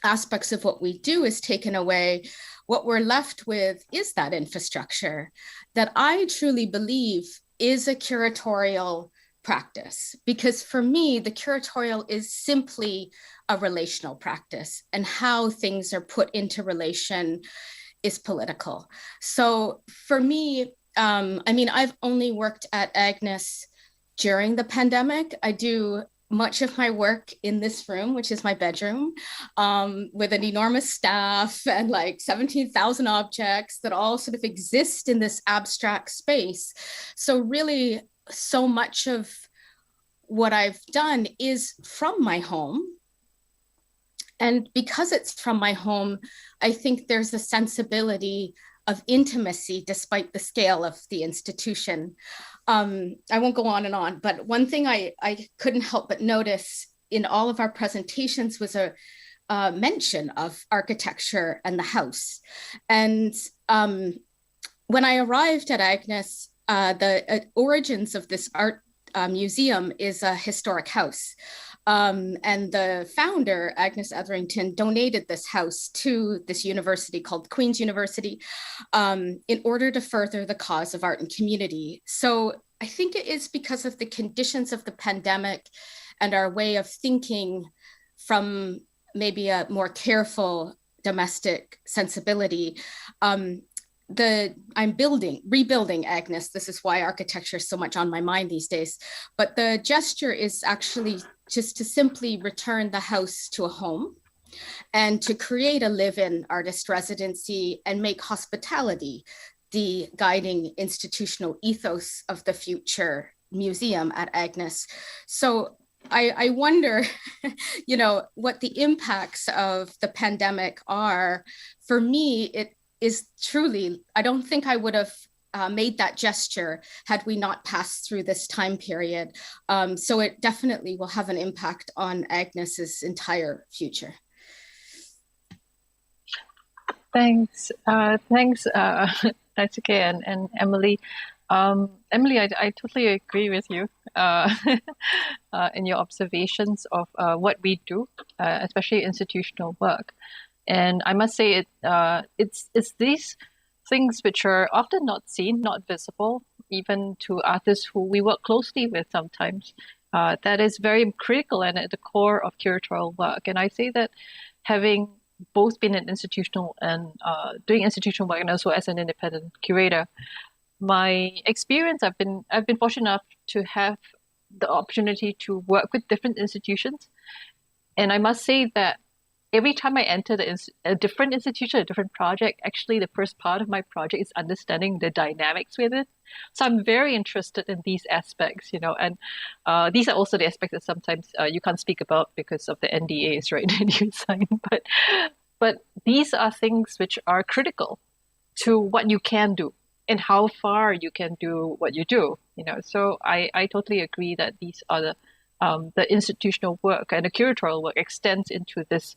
aspects of what we do is taken away, what we're left with is that infrastructure that I truly believe is a curatorial practice. Because for me, the curatorial is simply a relational practice, and how things are put into relation is political. So for me, I mean, I've only worked at Agnes during the pandemic. I do much of my work in this room, which is my bedroom, with an enormous staff and like 17,000 objects that all sort of exist in this abstract space. So really, so much of what I've done is from my home. And because it's from my home, I think there's a sensibility of intimacy despite the scale of the institution. I won't go on and on, but one thing I couldn't help but notice in all of our presentations was a mention of architecture and the house. And when I arrived at Agnes, the origins of this art museum is a historic house. And the founder, Agnes Etherington, donated this house to this university called Queen's University in order to further the cause of art and community. So I think it is because of the conditions of the pandemic and our way of thinking from maybe a more careful domestic sensibility. I'm rebuilding Agnes. This is why architecture is so much on my mind these days. But the gesture is actually just to simply return the house to a home and to create a live-in artist residency and make hospitality the guiding institutional ethos of the future museum at Agnes. So I wonder, you know, what the impacts of the pandemic are. For me, it is truly, I don't think I would have made that gesture had we not passed through this time period. So it definitely will have an impact on Agnes's entire future. Thanks, Daisuke and Emelie. Emelie, I totally agree with you in your observations of what we do, especially institutional work. And I must say, it's these things which are often not seen, not visible, even to artists who we work closely with sometimes. That is very critical and at the core of curatorial work. And I say that having both been an institutional and doing institutional work and also as an independent curator, my experience, I've been fortunate enough to have the opportunity to work with different institutions. And I must say that every time I enter a different institution, a different project, actually the first part of my project is understanding the dynamics with it. So I'm very interested in these aspects, you know, and these are also the aspects that sometimes you can't speak about because of the NDAs, right, that you sign. But these are things which are critical to what you can do and how far you can do what you do, you know. So I totally agree that these are the institutional work and the curatorial work extends into this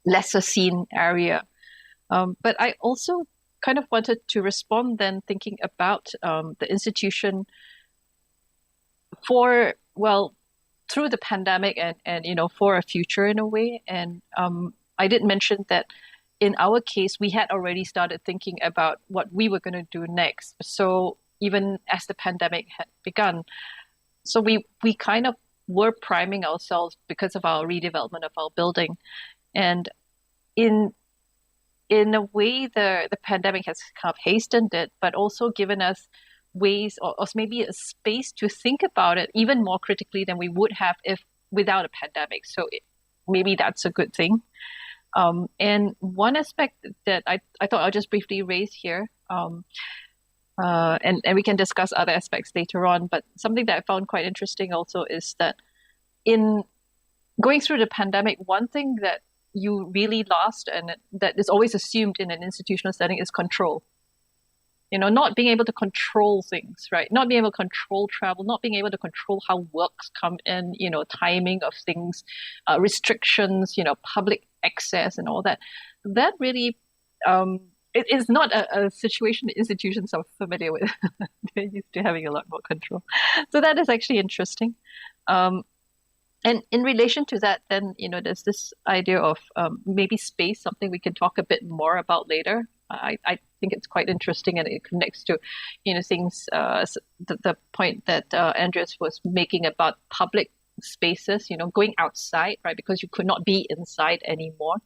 lesser seen area. But I also kind of wanted to respond then thinking about the institution for, well, through the pandemic and you know, for a future in a way. And I did mention that in our case, we had already started thinking about what we were going to do next. So even as the pandemic had begun, so we kind of were priming ourselves because of our redevelopment of our building. And in a way, the pandemic has kind of hastened it, but also given us ways or maybe a space to think about it even more critically than we would have if without a pandemic. So maybe that's a good thing. And one aspect that I thought I'll just briefly raise here, and we can discuss other aspects later on, but something that I found quite interesting also is that in going through the pandemic, one thing that you really lost and that is always assumed in an institutional setting is control. Not being able to control things, right? Not being able to control travel, not being able to control how works come in, timing of things, restrictions, public access and all that. That really, it is not a situation that institutions are familiar with. They're used to having a lot more control. So that is actually interesting. And in relation to that, then, there's this idea of maybe space, something we can talk a bit more about later. I think it's quite interesting, and it connects to, things, the point that Andreas was making about public spaces, going outside, right? Because you could not be inside anymore.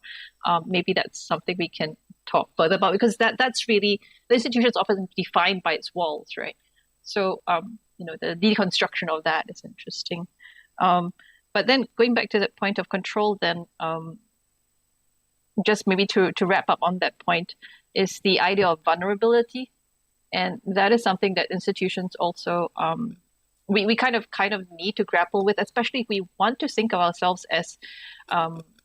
Maybe that's something we can talk further about, because that's really, the institution is often defined by its walls, right? So, the deconstruction of that is interesting. But then going back to that point of control, then just maybe to wrap up on that point is the idea of vulnerability. And that is something that institutions also, we kind of need to grapple with, especially if we want to think of ourselves as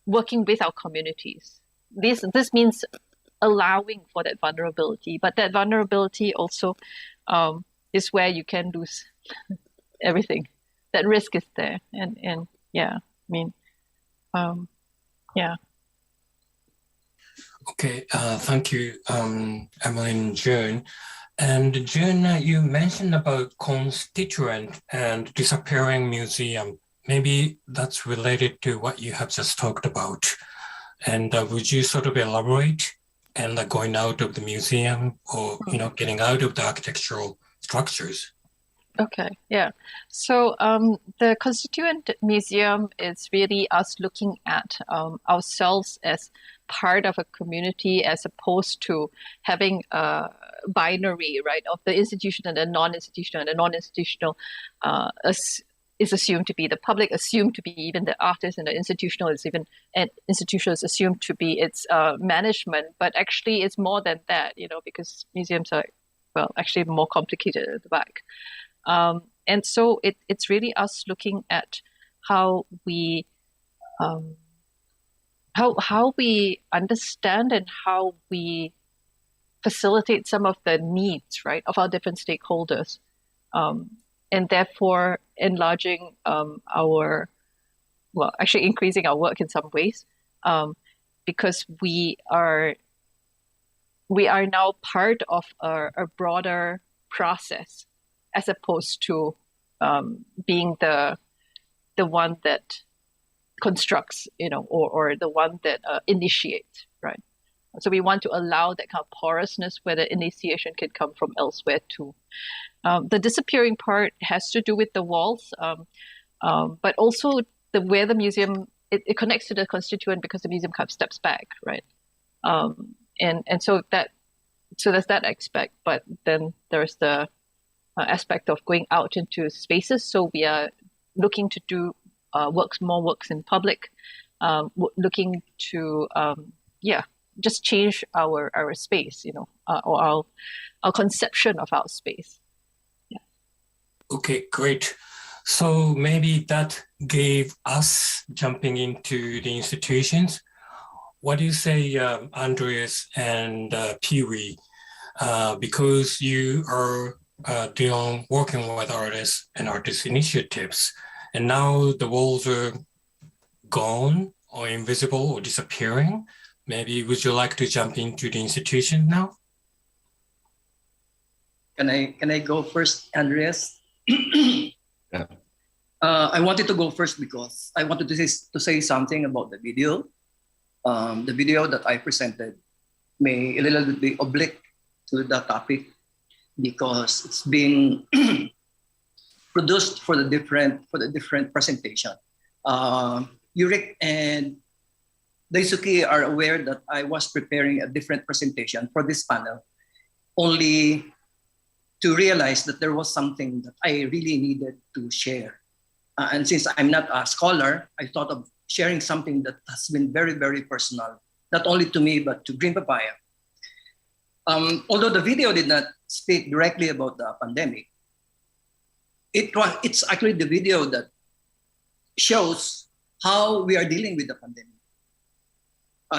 working with our communities. This means allowing for that vulnerability, but that vulnerability also is where you can lose everything. That risk is there, and yeah, I mean, yeah. Okay, thank you, Emelie and June. And June, you mentioned about constituent and disappearing museum. Maybe that's related to what you have just talked about. And would you sort of elaborate and going out of the museum or, getting out of the architectural structures? Okay, yeah. So the Constituent Museum is really us looking at ourselves as part of a community, as opposed to having a binary, right, of the institution and the non-institutional. And the non-institutional is assumed to be the public, assumed to be even the artist, and the institutional is assumed to be its management. But actually, it's more than that, because museums are, actually more complicated at the back. And so it's really us looking at how we understand and how we facilitate some of the needs, right, of our different stakeholders, and therefore enlarging actually increasing our work in some ways, because we are now part of a broader process, as opposed to being the one that constructs, or the one that initiates, right? So we want to allow that kind of porousness where the initiation can come from elsewhere too. The disappearing part has to do with the walls, but also where the museum, it connects to the constituent, because the museum kind of steps back, right? And so there's that aspect, but then there's the aspect of going out into spaces. So we are looking to do more works in public, looking to just change our space, or our conception of our space. Yeah. Okay, great. So maybe that gave us jumping into the institutions. What do you say, Andreas and Pee-wee, because you are working with artists and artist initiatives, and now the walls are gone or invisible or disappearing. Maybe would you like to jump into the institution now? Can I go first, Andreas? Yeah. I wanted to go first because I wanted to say something about the video. The video that I presented may a little bit be oblique to the topic, because it's being produced for the different presentation. Yurik and Daisuke are aware that I was preparing a different presentation for this panel, only to realize that there was something that I really needed to share. And since I'm not a scholar, I thought of sharing something that has been very, very personal, not only to me, but to Green Papaya. Although the video did not speak directly about the pandemic, it's actually the video that shows how we are dealing with the pandemic.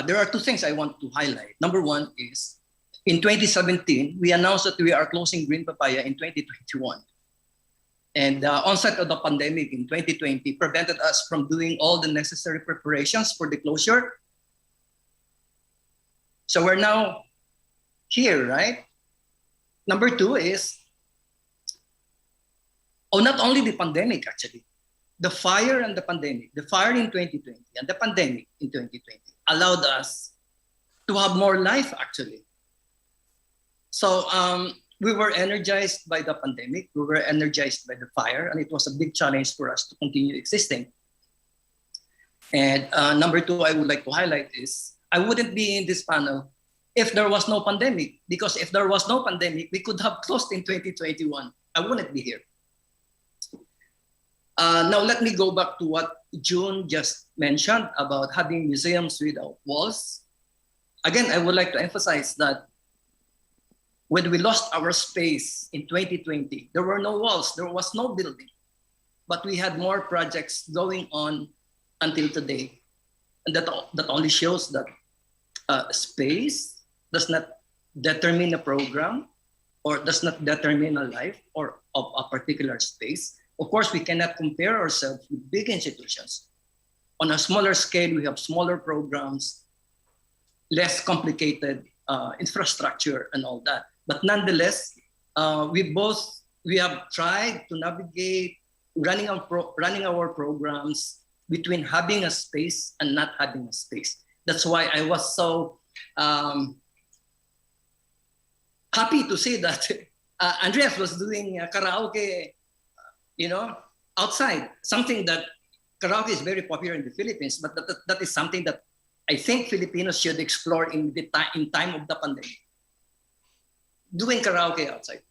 There are two things I want to highlight. Number one is, in 2017, we announced that we are closing Green Papaya in 2021. And the onset of the pandemic in 2020 prevented us from doing all the necessary preparations for the closure. So we're now here, right? Number two is, not only the pandemic, actually, the fire and the pandemic, the fire in 2020 and the pandemic in 2020 allowed us to have more life, actually. So we were energized by the pandemic, we were energized by the fire, and it was a big challenge for us to continue existing. And number two, I would like to highlight is, I wouldn't be in this panel if there was no pandemic, because if there was no pandemic, we could have closed in 2021. I wouldn't be here. Now let me go back to what June just mentioned about having museums without walls. Again, I would like to emphasize that when we lost our space in 2020, there were no walls, there was no building, but we had more projects going on until today. And that only shows that space does not determine a program or does not determine a life or of a particular space. Of course, we cannot compare ourselves with big institutions. On a smaller scale, we have smaller programs, less complicated infrastructure and all that. But nonetheless, we have tried to navigate running our programs between having a space and not having a space. That's why I was so happy to see that Andreas was doing karaoke, outside. Something that karaoke is very popular in the Philippines, but that is something that I think Filipinos should explore in time of the pandemic. Doing karaoke outside.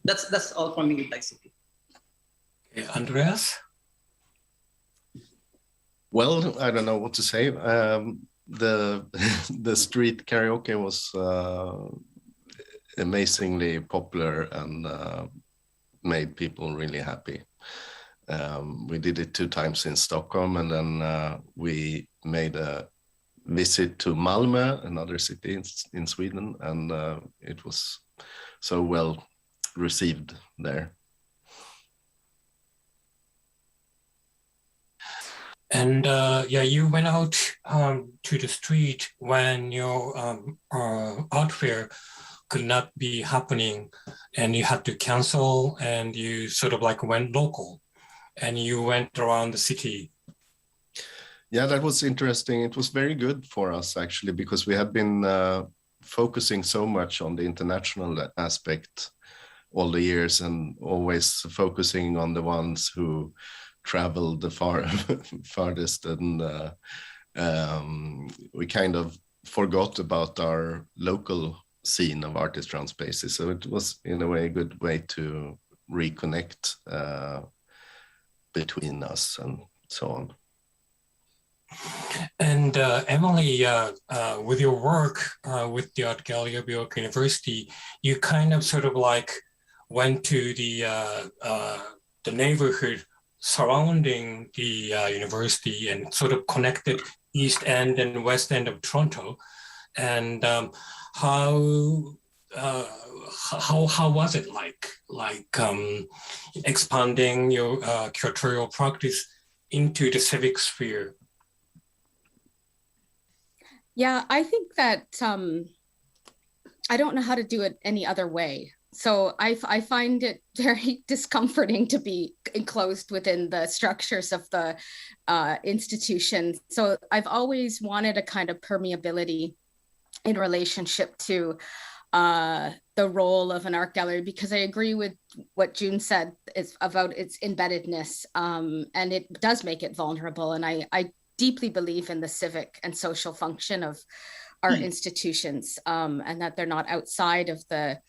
That's all from me, Daisuke. Okay, Andreas? Well, I don't know what to say. The street karaoke was amazingly popular and made people really happy. We did it 2 times in Stockholm, and then we made a visit to Malmö, another city in Sweden, and it was so well received there. And you went out to the street when your art fair could not be happening, and you had to cancel, and you sort of like went local, and you went around the city. Yeah, that was interesting. It was very good for us, actually, because we had been focusing so much on the international aspect all the years, and always focusing on the ones who traveled the farthest, and we kind of forgot about our local scene of artist round spaces. So it was, in a way, a good way to reconnect between us and so on. And Emelie, with your work with the Art Gallery of York University, you kind of sort of like went to the neighborhood surrounding the university and sort of connected East End and West End of Toronto. And how was it like expanding your curatorial practice into the civic sphere? Yeah, I think that I don't know how to do it any other way. So I find it very discomforting to be enclosed within the structures of the institution. So I've always wanted a kind of permeability in relationship to the role of an art gallery, because I agree with what June said about its embeddedness, and it does make it vulnerable. And I deeply believe in the civic and social function of our institutions, and that they're not outside of the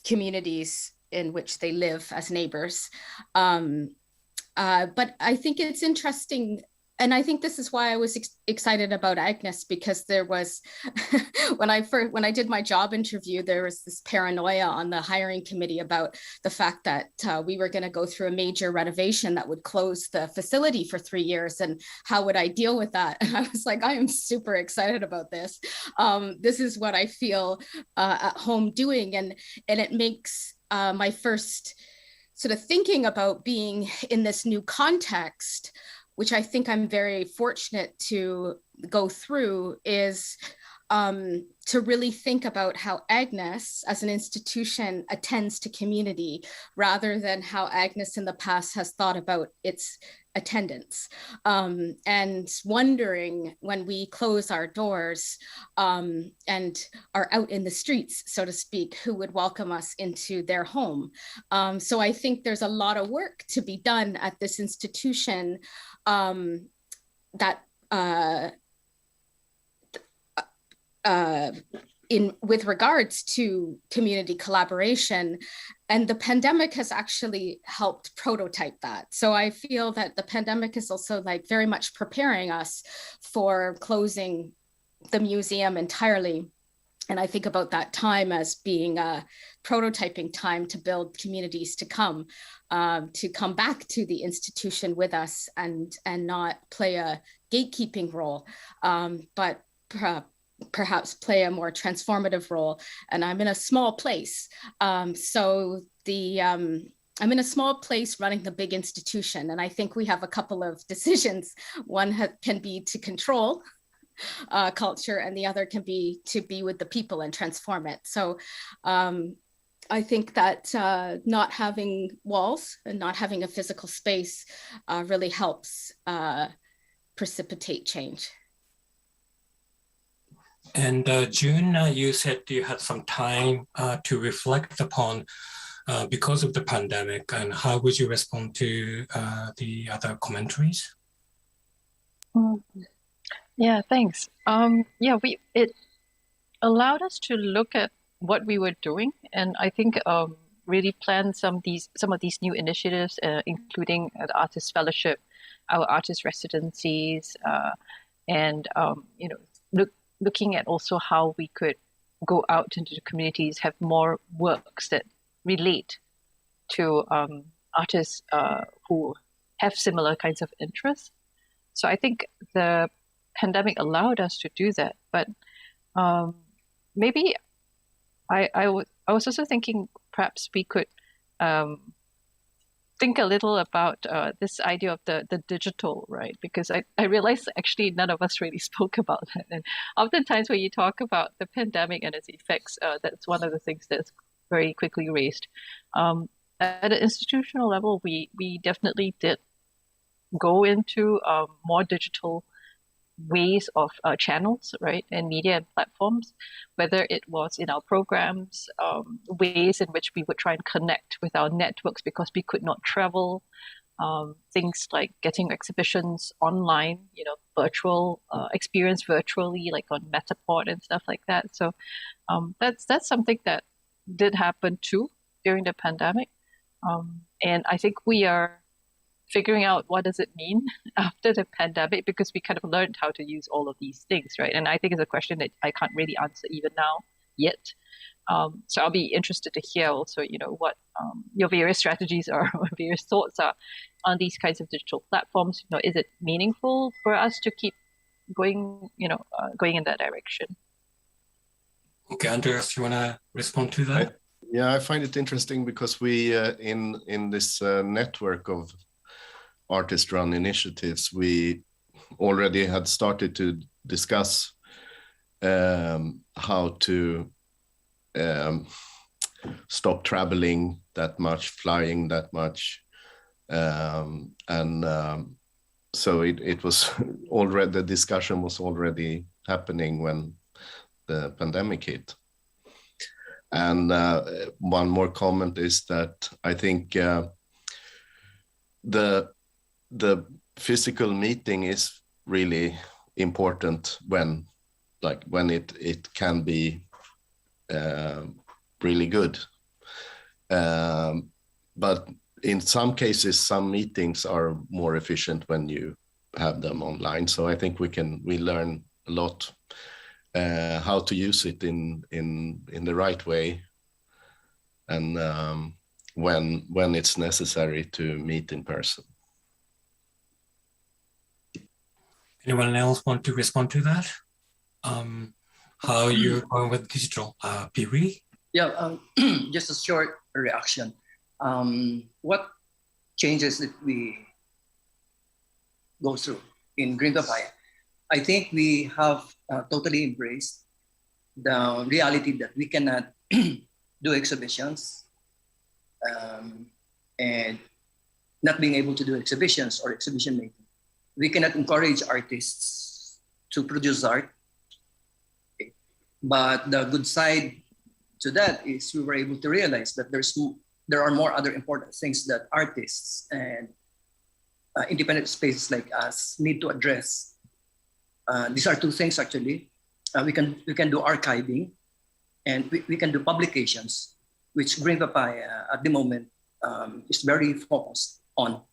communities in which they live as neighbors. But I think it's interesting. And I think this is why I was excited about Agnes, because there was, when I did my job interview, there was this paranoia on the hiring committee about the fact that we were going to go through a major renovation that would close the facility for 3 years, and how would I deal with that? And I was like, I am super excited about this. This is what I feel at home doing, and it makes my first sort of thinking about being in this new context, which I think I'm very fortunate to go through, is to really think about how Agnes as an institution attends to community, rather than how Agnes in the past has thought about its attendance. And wondering, when we close our doors and are out in the streets, so to speak, who would welcome us into their home. So I think there's a lot of work to be done at this institution with regards to community collaboration, and the pandemic has actually helped prototype that. So I feel that the pandemic is also like very much preparing us for closing the museum entirely. And I think about that time as being a prototyping time to build communities to come back to the institution with us, and not play a gatekeeping role, but perhaps play a more transformative role. And I'm in a small place. I'm in a small place running the big institution. And I think we have a couple of decisions. One can be to control culture, and the other can be to be with the people and transform it. So I think that not having walls and not having a physical space really helps precipitate change. And June, you said you had some time to reflect upon because of the pandemic, and how would you respond to the other commentaries? Yeah, thanks. It allowed us to look at what we were doing, and I think really plan some of these new initiatives, including the Artist Fellowship, our artist residencies, and looking at also how we could go out into the communities, have more works that relate to artists who have similar kinds of interests. So I think the pandemic allowed us to do that, but maybe I was also thinking perhaps we could think a little about this idea of the digital, right? Because I realized actually none of us really spoke about that. And oftentimes when you talk about the pandemic and its effects, that's one of the things that's very quickly raised. At an institutional level, we definitely did go into more digital ways of channels, right, and media and platforms, whether it was in our programs, ways in which we would try and connect with our networks because we could not travel, things like getting exhibitions online, virtual experience virtually, like on Metaport and stuff like that. So that's something that did happen too during the pandemic, and I think we are figuring out what does it mean after the pandemic, because we kind of learned how to use all of these things, right? And I think it's a question that I can't really answer even now yet. So I'll be interested to hear also, what your various strategies are, or various thoughts are on these kinds of digital platforms. Is it meaningful for us to keep going, going in that direction? Okay, Andreas, you want to respond to that? Yeah, I find it interesting because we, in this network of artist-run initiatives, we already had started to discuss how to stop traveling that much, flying that much, so it was already, the discussion was already happening when the pandemic hit. And one more comment is that I think the physical meeting is really important when it can be really good, but in some cases, some meetings are more efficient when you have them online. So I think we learn a lot how to use it in the right way, and when it's necessary to meet in person. Anyone else want to respond to that? How you're going with digital? Piri? Yeah, just a short reaction. What changes that we go through in Green Papaya? I think we have totally embraced the reality that we cannot do exhibitions, and not being able to do exhibitions or exhibition making. We cannot encourage artists to produce art. Okay. But the good side to that is we were able to realize that there are more other important things that artists and independent spaces like us need to address. These are two things actually. We can do archiving, and we can do publications, which Green Papaya at the moment is very focused on.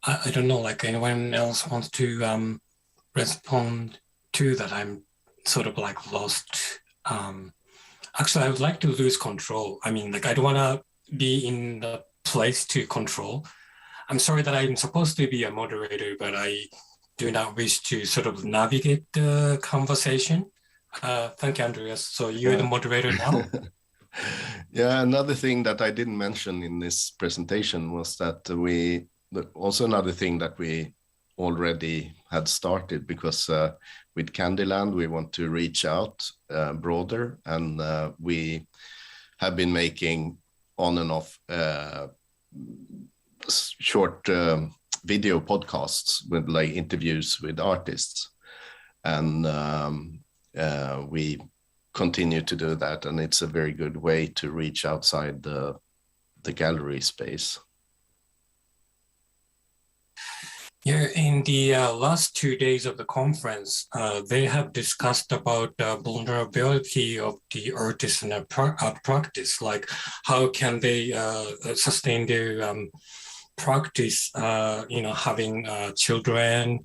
I don't know, like anyone else wants to respond to that? I'm sort of like lost. Actually, I would like to lose control. I mean, like I don't want to be in the place to control. I'm sorry that I'm supposed to be a moderator, but I do not wish to sort of navigate the conversation. Thank you, Andreas. So you're the moderator now. Yeah, another thing that I didn't mention in this presentation was that also another thing that we already had started, because with Candyland, we want to reach out broader, and we have been making on and off short video podcasts with like interviews with artists, and we continue to do that, and it's a very good way to reach outside the gallery space. Yeah, in the last 2 days of the conference, they have discussed about the vulnerability of the artists in art practice, like how can they sustain their practice, having children,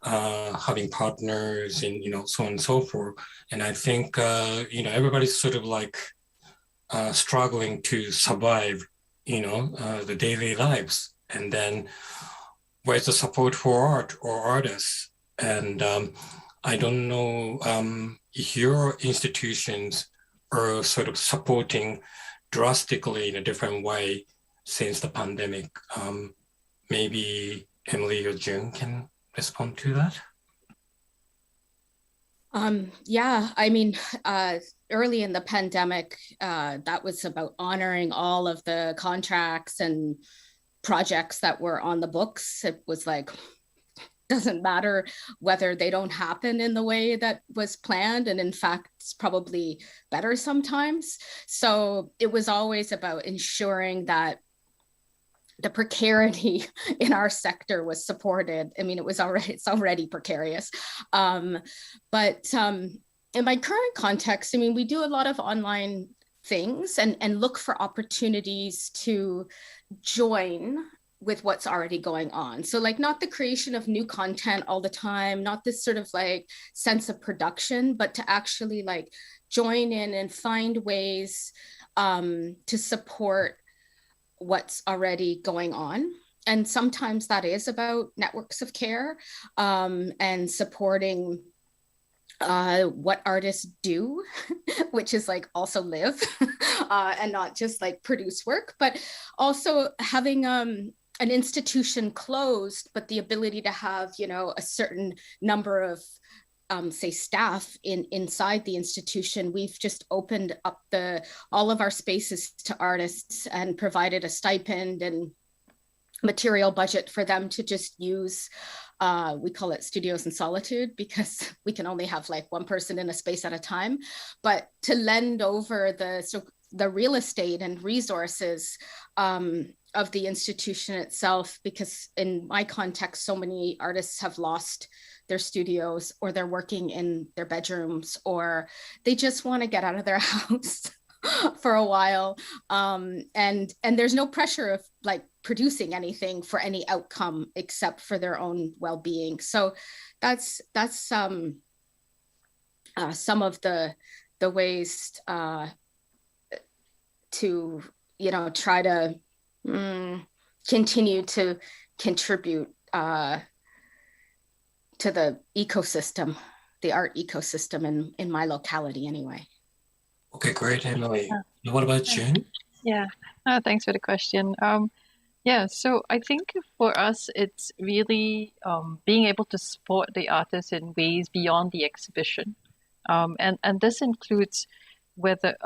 having partners, and so on and so forth. And I think everybody's sort of like struggling to survive, the daily lives. And then where's the support for art or artists? And I don't know if your institutions are sort of supporting drastically in a different way since the pandemic. Maybe Emelie or June can respond to that. Yeah, I mean, early in the pandemic, that was about honoring all of the contracts and projects that were on the books. It was like, doesn't matter whether they don't happen in the way that was planned. And in fact, it's probably better sometimes. So it was always about ensuring that the precarity in our sector was supported. I mean, it's already precarious. But in my current context, I mean, we do a lot of online things and look for opportunities to join with what's already going on. So like not the creation of new content all the time, not this sort of like sense of production, but to actually like join in and find ways to support what's already going on. And sometimes that is about networks of care and supporting what artists do, which is like also live and not just like produce work, but also having an institution closed, but the ability to have, a certain number of say staff inside the institution. We've just opened up all of our spaces to artists and provided a stipend and material budget for them to just use. We call it studios in solitude because we can only have like one person in a space at a time, but to lend over the real estate and resources the institution itself, because in my context, so many artists have lost their studios, or they're working in their bedrooms, or they just want to get out of their house for a while. And there's no pressure of like producing anything for any outcome except for their own well-being. So that's some of the ways to, you know, try to continue to contribute to the ecosystem, the art ecosystem in my locality anyway. Okay, great, Emelie. What about June? Yeah, thanks for the question. Yeah, so I think for us, it's really being able to support the artists in ways beyond the exhibition. And this includes whether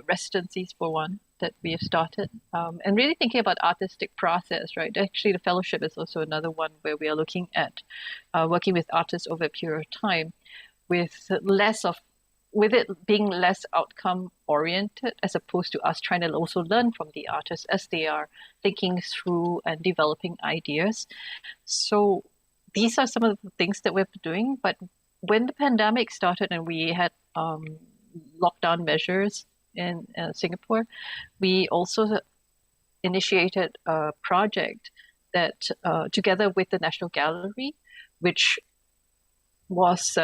residencies, for one, that we have started, and really thinking about artistic process, right? Actually, the fellowship is also another one where we are looking at working with artists over a period of time with it being less outcome oriented, as opposed to us trying to also learn from the artists as they are thinking through and developing ideas. So these are some of the things that we're doing. But when the pandemic started and we had lockdown measures in Singapore, we also initiated a project that together with the National Gallery, which was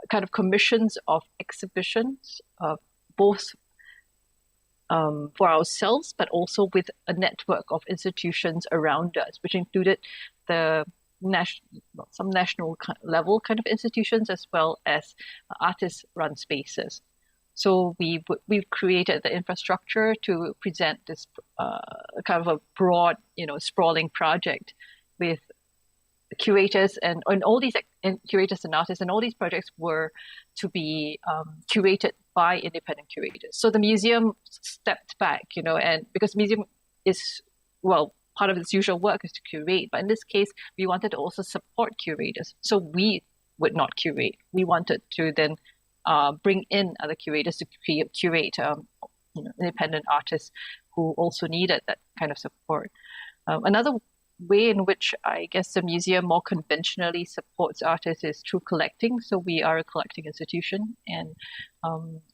kind of commissions of exhibitions, both for ourselves, but also with a network of institutions around us, which included the some national level kind of institutions, as well as artist-run spaces. So we've created the infrastructure to present this kind of a broad, sprawling project with curators and all these curators and artists, and all these projects were to be curated by independent curators. So the museum stepped back, and because museum is, part of its usual work is to curate, but in this case, we wanted to also support curators. So we would not curate. We wanted to then bring in other curators to curate independent artists who also needed that kind of support. Another way in which I guess the museum more conventionally supports artists is through collecting. So we are a collecting institution, and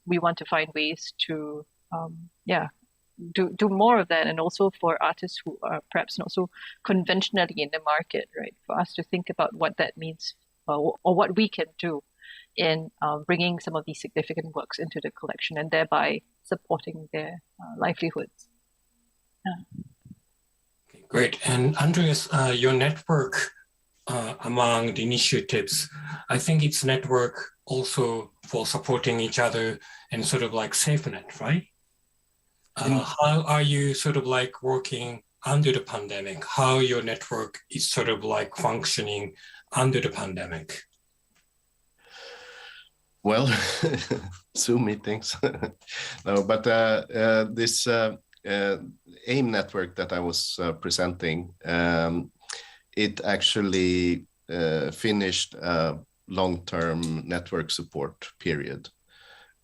we want to find ways to do more of that, and also for artists who are perhaps not so conventionally in the market, right? For us to think about what that means or what we can do in bringing some of these significant works into the collection and thereby supporting their livelihoods. Okay, great. And Andreas, your network among the initiatives, I think it's network also for supporting each other and sort of like safety net, right? How are you sort of like working under the pandemic? How your network is sort of like functioning under the pandemic? Well, Zoom meetings. No, but this AIM network that I was presenting, it actually finished a long-term network support period.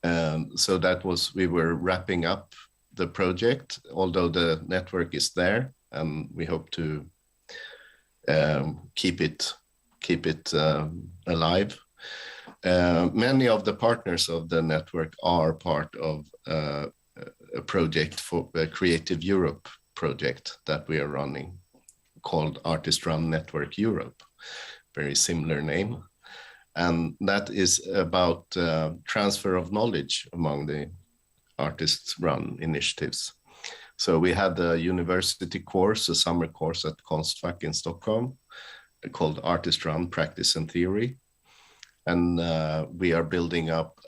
So that was, we were wrapping up the project, although the network is there, and we hope to keep it alive. Many of the partners of the network are part of a project for the Creative Europe project that we are running, called Artist Run Network Europe, very similar name. And that is about transfer of knowledge among the artists run initiatives. So we had a university course, a summer course at Konstfack in Stockholm called Artist Run Practice and Theory. And we are building up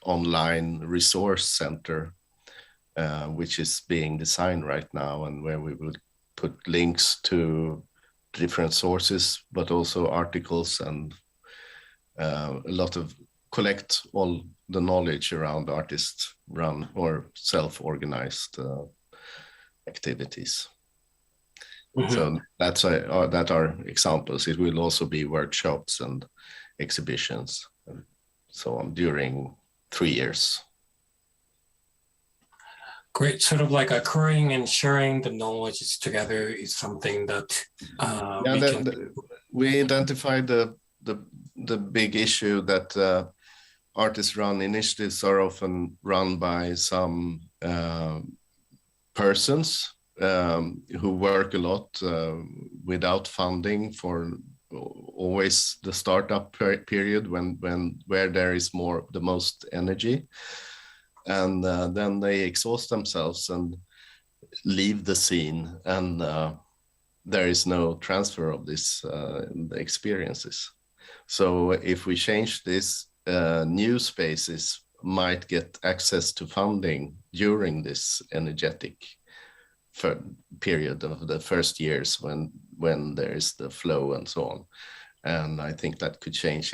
online resource center, which is being designed right now, and where we will put links to different sources, but also articles and a lot of collect all the knowledge around artist run or self-organized activities. Mm-hmm. So that are examples. It will also be workshops and exhibitions and so on during 3 years. Great, sort of like occurring and sharing the knowledge together is something that we identified the big issue that artist-run initiatives are often run by some persons who work a lot without funding for always the startup period where there is the most energy, and then they exhaust themselves and leave the scene, and there is no transfer of this experiences. So if we change this, new spaces might get access to funding during this energetic period of the first years when there is the flow and so on. And I think that could change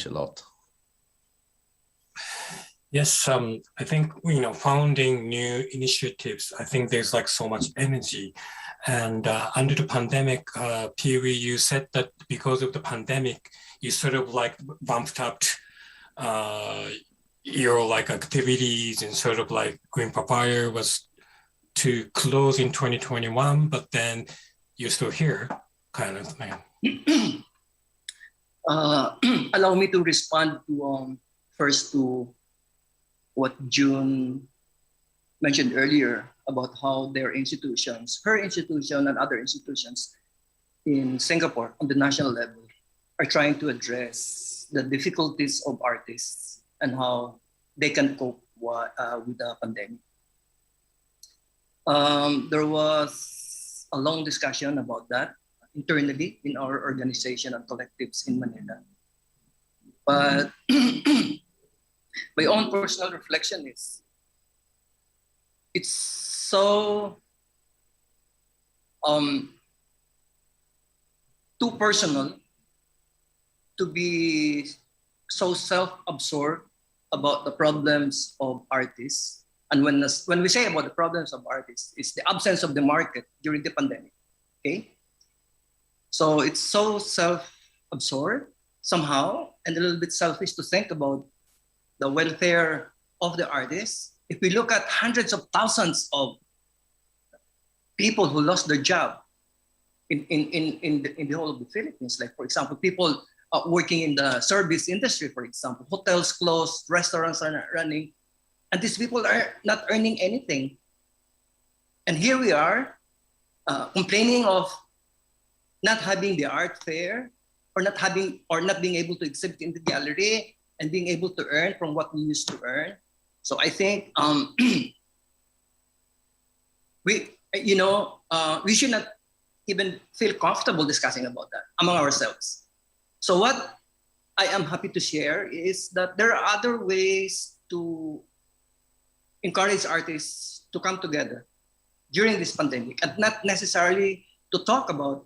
a lot. Yes, I think, founding new initiatives, I think there's like so much energy. And under the pandemic period, you said that because of the pandemic, you sort of like bumped up your like activities, and sort of like Green Papaya was to close in 2021, but then you're still here, kind of thing. Allow me to respond to first to what June mentioned earlier about how her institution and other institutions in Singapore on the national level are trying to address the difficulties of artists and how they can cope with the pandemic. There was a long discussion about that internally in our organization and collectives in Manila. But my own personal reflection is, it's so too personal to be so self-absorbed about the problems of artists. And when we say about the problems of artists, it's the absence of the market during the pandemic, okay? So it's so self-absorbed somehow, and a little bit selfish to think about the welfare of the artists. If we look at hundreds of thousands of people who lost their job in the whole of the Philippines, like for example, people working in the service industry, for example, hotels closed, restaurants are not running, and these people are not earning anything. And here we are complaining of not having the art fair, or not being able to exhibit in the gallery and being able to earn from what we used to earn. So I think we should not even feel comfortable discussing about that among ourselves. So what I am happy to share is that there are other ways to encourage artists to come together during this pandemic, and not necessarily to talk about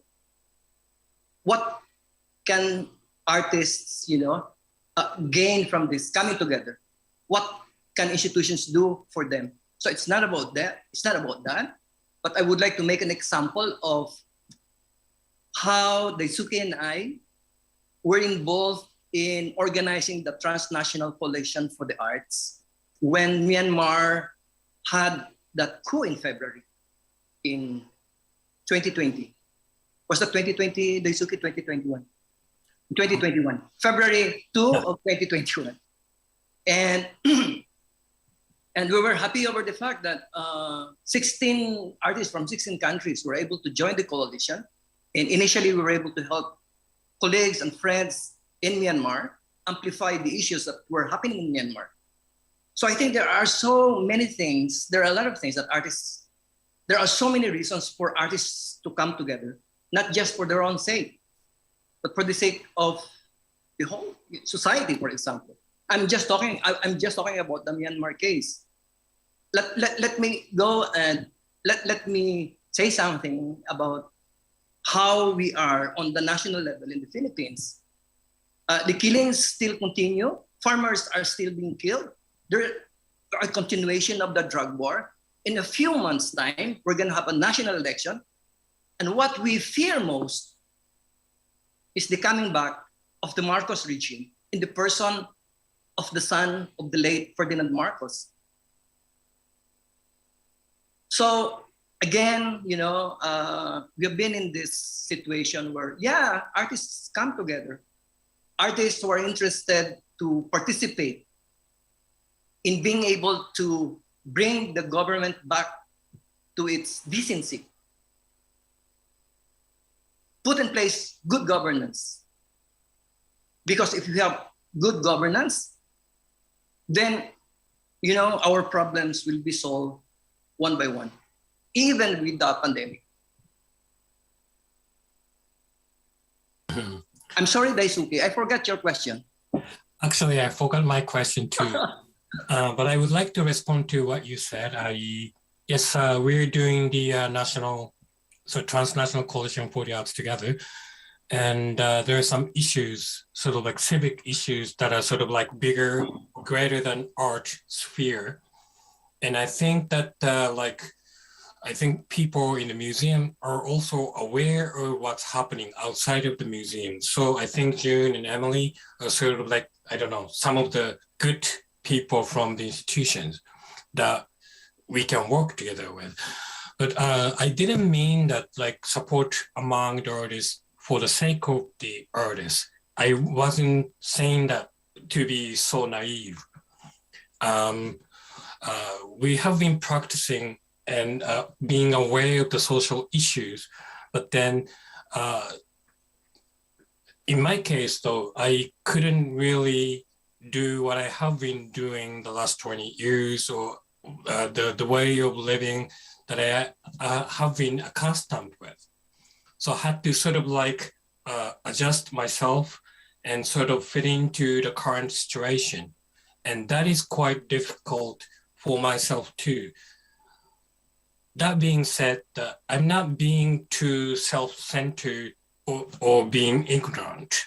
what can artists, gain from this coming together. What can institutions do for them? So it's not about that. It's not about that. But I would like to make an example of how Daisuke and I were involved in organizing the Transnational Coalition for the Arts when Myanmar had that coup in February in 2020. Was that 2020, Daisuke? 2021? 2021, February 2 of 2021. And and we were happy over the fact that 16 artists from 16 countries were able to join the coalition. And initially we were able to help colleagues and friends in Myanmar amplify the issues that were happening in Myanmar. So I think there are so many things, there are a lot of things that there are so many reasons for artists to come together, not just for their own sake, but for the sake of the whole society, for example. I'm just talking about the Myanmar case. Let me go and let me say something about how we are on the national level in the Philippines. The killings still continue. Farmers are still being killed. There is a continuation of the drug war. In a few months' time, we're going to have a national election. And what we fear most is the coming back of the Marcos regime in the person of the son of the late Ferdinand Marcos. So again, we have been in this situation where, yeah, artists come together. Artists who are interested to participate in being able to bring the government back to its decency. Put in place good governance. Because if you have good governance, then, our problems will be solved one by one, even with the pandemic. I'm sorry, Daisuke, I forgot your question. Actually, I forgot my question too. But I would like to respond to what you said. Yes, we're doing the transnational coalition for the arts together. And there are some issues, sort of like civic issues that are sort of like bigger, greater than art sphere. And I think that I think people in the museum are also aware of what's happening outside of the museum. So I think June and Emelie are sort of like, I don't know, some of the good people from the institutions that we can work together with. But I didn't mean that like support among the artists for the sake of the artists. I wasn't saying that to be so naive. We have been practicing and being aware of the social issues, but then in my case though, I couldn't really do what I have been doing the last 20 years or the way of living that I have been accustomed with. So I had to sort of like adjust myself and sort of fit into the current situation. And that is quite difficult for myself too. That being said, I'm not being too self-centered or being ignorant.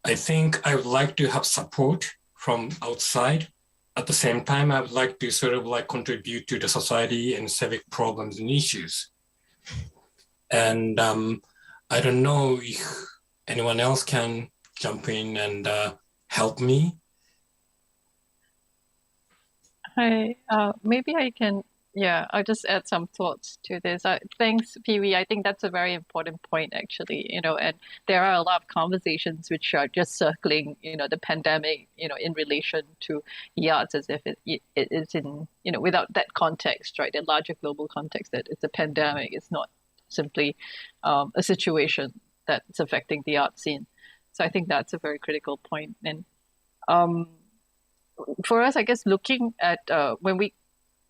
I think I would like to have support from outside. At the same time, I would like to sort of like contribute to the society and civic problems and issues. And I don't know if anyone else can jump in and help me. Maybe I can, I'll just add some thoughts to this. Thanks, Pee-wee. I think that's a very important point, actually, and there are a lot of conversations which are just circling, the pandemic, in relation to the arts as if it is in, without that context, right, the larger global context that it's a pandemic. It's not simply a situation that's affecting the art scene. So I think that's a very critical point. And for us, I guess, looking at when we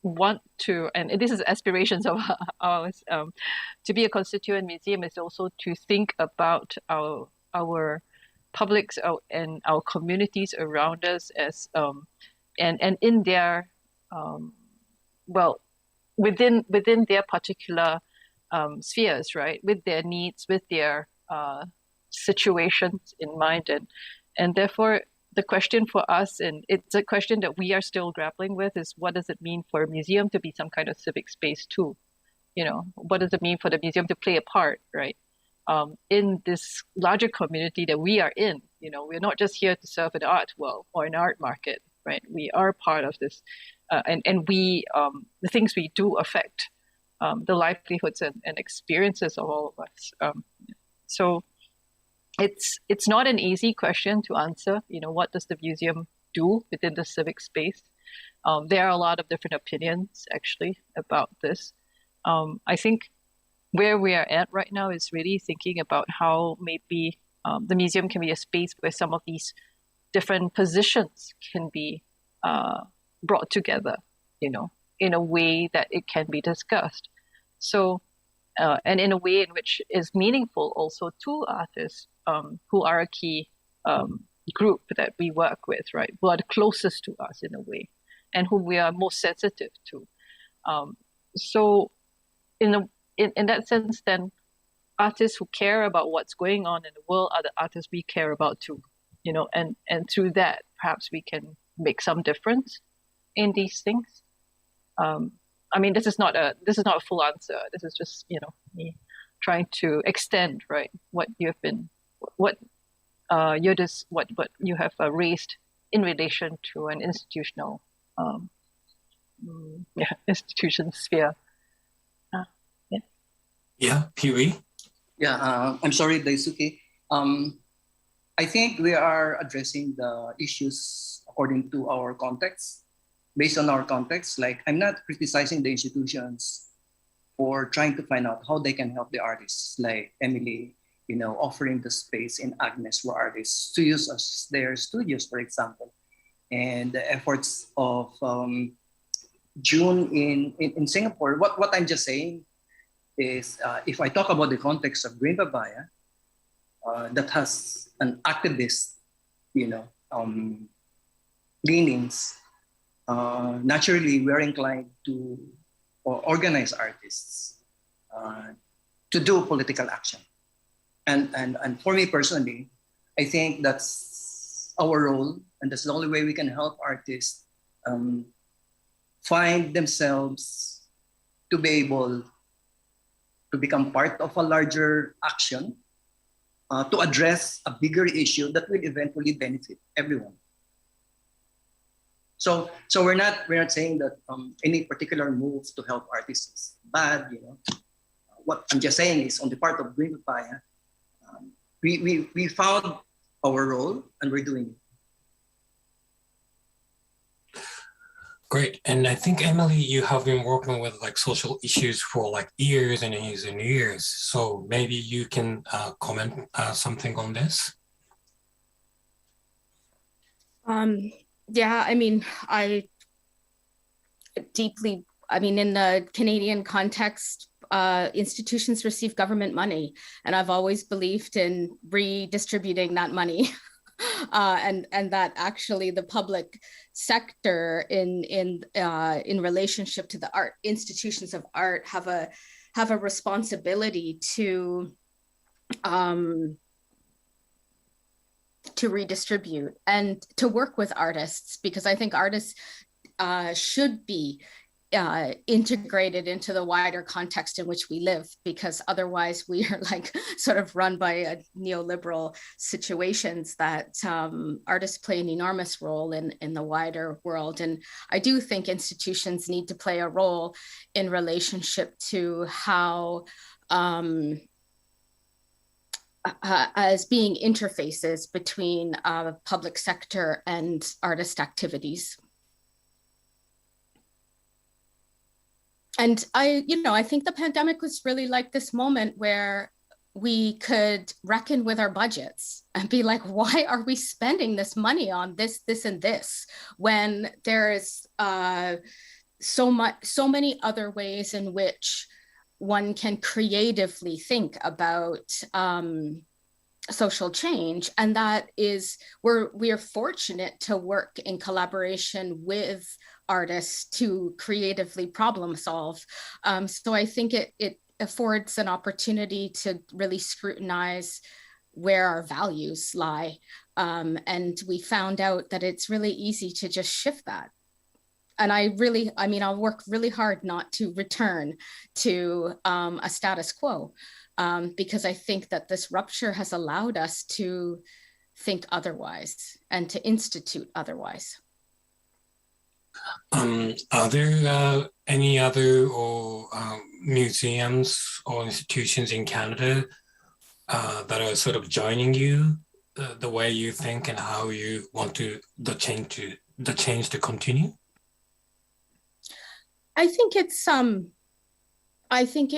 want to, and this is aspirations of ours, to be a constituent museum is also to think about our publics and our communities around us as and in their within their particular spheres, right, with their needs, with their situations in mind, and therefore the question for us, and it's a question that we are still grappling with, is what does it mean for a museum to be some kind of civic space too? What does it mean for the museum to play a part, right, in this larger community that we are in? We're not just here to serve an art world or an art market, right? We are part of this, and we the things we do affect the livelihoods and experiences of all of us. So it's not an easy question to answer. What does the museum do within the civic space? There are a lot of different opinions actually about this. I think where we are at right now is really thinking about how maybe the museum can be a space where some of these different positions can be brought together, in a way that it can be discussed. So, and in a way in which is meaningful also to artists who are a key group that we work with, right? Who are the closest to us in a way, and whom we are most sensitive to. So, in that sense, then artists who care about what's going on in the world are the artists we care about too, and through that, perhaps we can make some difference in these things. I mean, this is not a full answer. This is just, me trying to extend, right, what you have been, what you have raised in relation to an institutional institution sphere. Yeah. Yeah, Pee-wee? Yeah, I'm sorry, Daisuke. I think we are addressing the issues according to our context, based on our context. Like, I'm not criticizing the institutions for trying to find out how they can help the artists, like Emelie, offering the space in Agnes for artists to use as their studios, for example, and the efforts of June in Singapore. What I'm just saying is, if I talk about the context of Green Papaya, that has an activist, leanings, naturally we're inclined to organize artists to do political action. And for me personally, I think that's our role, and that's the only way we can help artists find themselves to be able to become part of a larger action to address a bigger issue that will eventually benefit everyone. So we're not saying that any particular move to help artists is bad. What I'm just saying is, on the part of Green Papaya, we found our role and we're doing it. Great. And I think, Emelie, you have been working with like social issues for like years and years and years. So maybe you can comment something on this. Yeah, in the Canadian context, institutions receive government money, and I've always believed in redistributing that money. And that actually the public sector in relationship to the art institutions of art have a responsibility to redistribute and to work with artists, because I think artists should be integrated into the wider context in which we live, because otherwise we are like sort of run by a neoliberal situations that artists play an enormous role in the wider world. And I do think institutions need to play a role in relationship to how as being interfaces between public sector and artist activities. And I think the pandemic was really like this moment where we could reckon with our budgets and be like, why are we spending this money on this, and this, when there is so many other ways in which one can creatively think about social change. And that is, we are fortunate to work in collaboration with artists to creatively problem solve. So I think it affords an opportunity to really scrutinize where our values lie. And we found out that it's really easy to just shift that. And I'll work really hard not to return to a status quo, because I think that this rupture has allowed us to think otherwise and to institute otherwise. Are there any other museums or institutions in Canada that are sort of joining you, the way you think and how you want the change to continue? I think it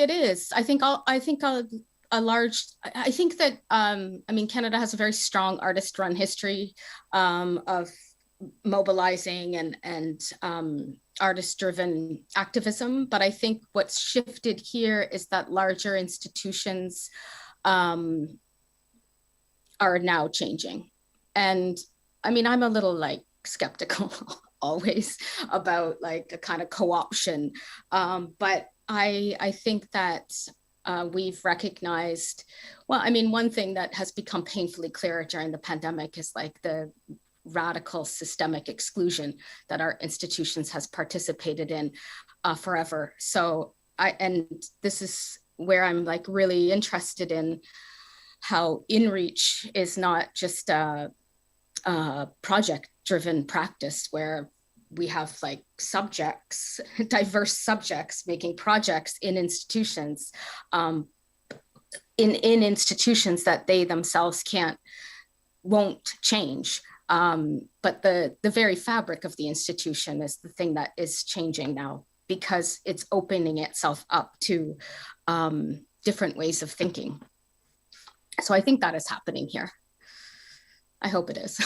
is. I think that Canada has a very strong artist-run history of mobilizing and artist-driven activism. But I think what's shifted here is that larger institutions are now changing. And I'm a little skeptical always about a kind of co-option. But I think that we've recognized, one thing that has become painfully clear during the pandemic is the radical systemic exclusion that our institutions has participated in forever. So this is where I'm really interested in how InReach is not just a project-driven practice where we have like subjects, diverse subjects making projects in institutions, in institutions that they themselves won't change. But the very fabric of the institution is the thing that is changing now, because it's opening itself up to different ways of thinking. So I think that is happening here. I hope it is.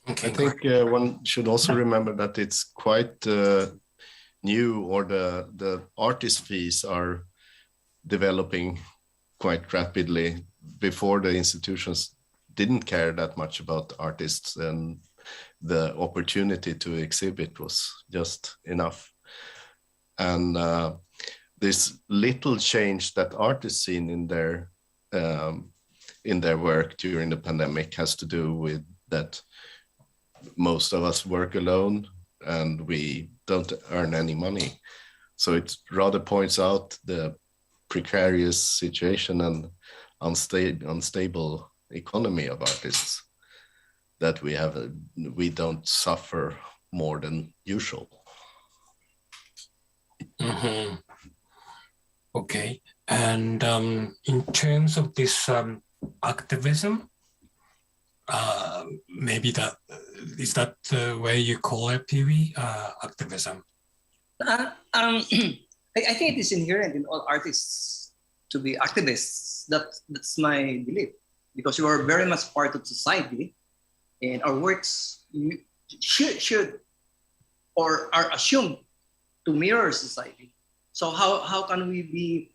Okay, I think one should also remember that it's quite new, or the artist fees are developing quite rapidly. Before, the institutions didn't care that much about artists, and the opportunity to exhibit was just enough. And this little change that artists seen in their work during the pandemic has to do with that most of us work alone and we don't earn any money. So it rather points out the precarious situation and unstable economy of artists, that we don't suffer more than usual. Mm-hmm. Okay, and in terms of this activism, maybe is that the way you call it, Pee-wee? Activism? I think it is inherent in all artists to be activists. That's my belief, because you are very much part of society, and our works should or are assumed to mirror society. So how can we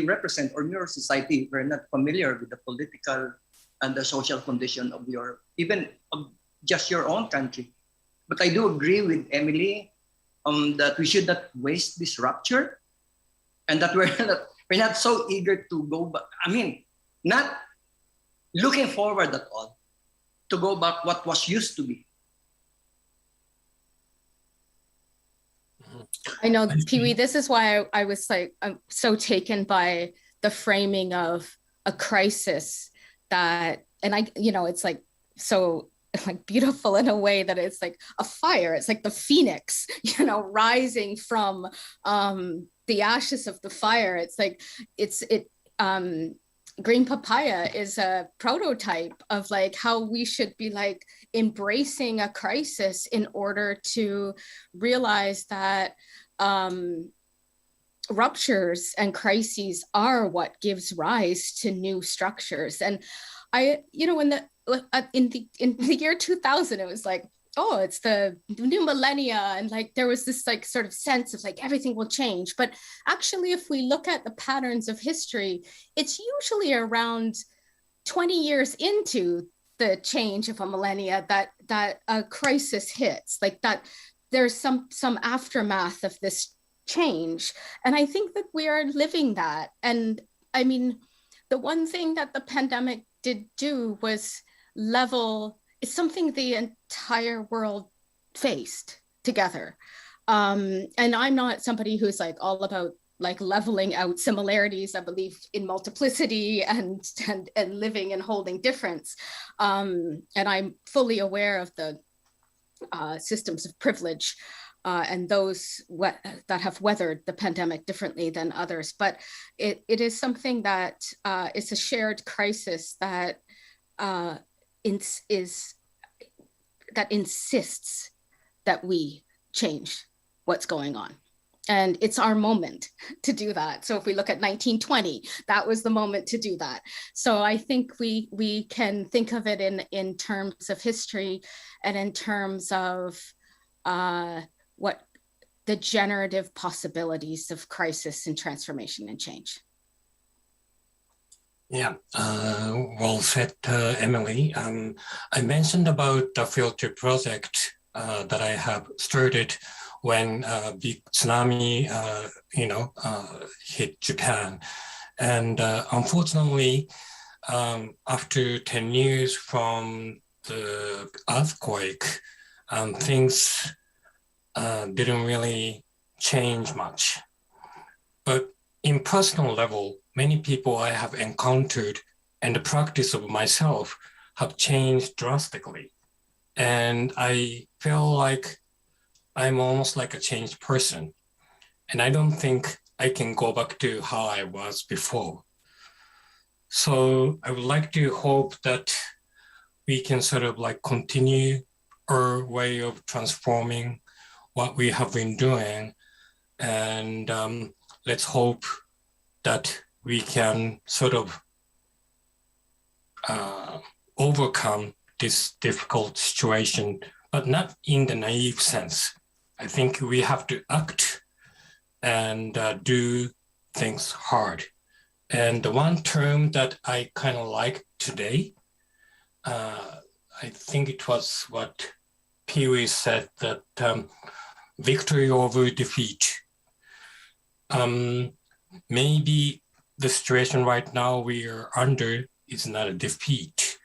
represent or mirror society if we're not familiar with the political and the social condition of just your own country? But I do agree with Emelie that we should not waste this rupture, and that we're not so eager to go back. I mean, not looking forward at all to go back what was used to be. I know, Pee-wee, this is why I was like, I'm so taken by the framing of a crisis that, and it's like so like beautiful in a way that it's like a fire. It's like the phoenix, rising from the ashes of the fire. It's like, Green Papaya is a prototype of like how we should be like embracing a crisis in order to realize that ruptures and crises are what gives rise to new structures. And in the year 2000, it was like, oh, it's the new millennia. And like, there was this like sort of sense of like, everything will change. But actually, if we look at the patterns of history, it's usually around 20 years into the change of a millennia that a crisis hits, like that there's some aftermath of this change. And I think that we are living that. And I mean, the one thing that the pandemic did do was level. It's something the entire world faced together. And I'm not somebody who's like all about like leveling out similarities. I believe in multiplicity and living and holding difference. And I'm fully aware of the systems of privilege and those that have weathered the pandemic differently than others. But it is something that is a shared crisis that that insists that we change what's going on. And it's our moment to do that. So if we look at 1920, that was the moment to do that. So I think we can think of it in terms of history and in terms of what the generative possibilities of crisis and transformation and change. Yeah, well said, Emelie. I mentioned about the filter project that I have started when big tsunami, hit Japan. And unfortunately, after 10 years from the earthquake, things didn't really change much. But in personal level, many people I have encountered and the practice of myself have changed drastically. and I feel like I'm almost like a changed person. And I don't think I can go back to how I was before. So I would like to hope that we can sort of like continue our way of transforming what we have been doing. And let's hope that we can sort of overcome this difficult situation, but not in the naive sense. I think we have to act and do things hard. And the one term that I kind of like today, I think it was what Pee-wee said, that victory over defeat. Maybe the situation right now we are under is not a defeat,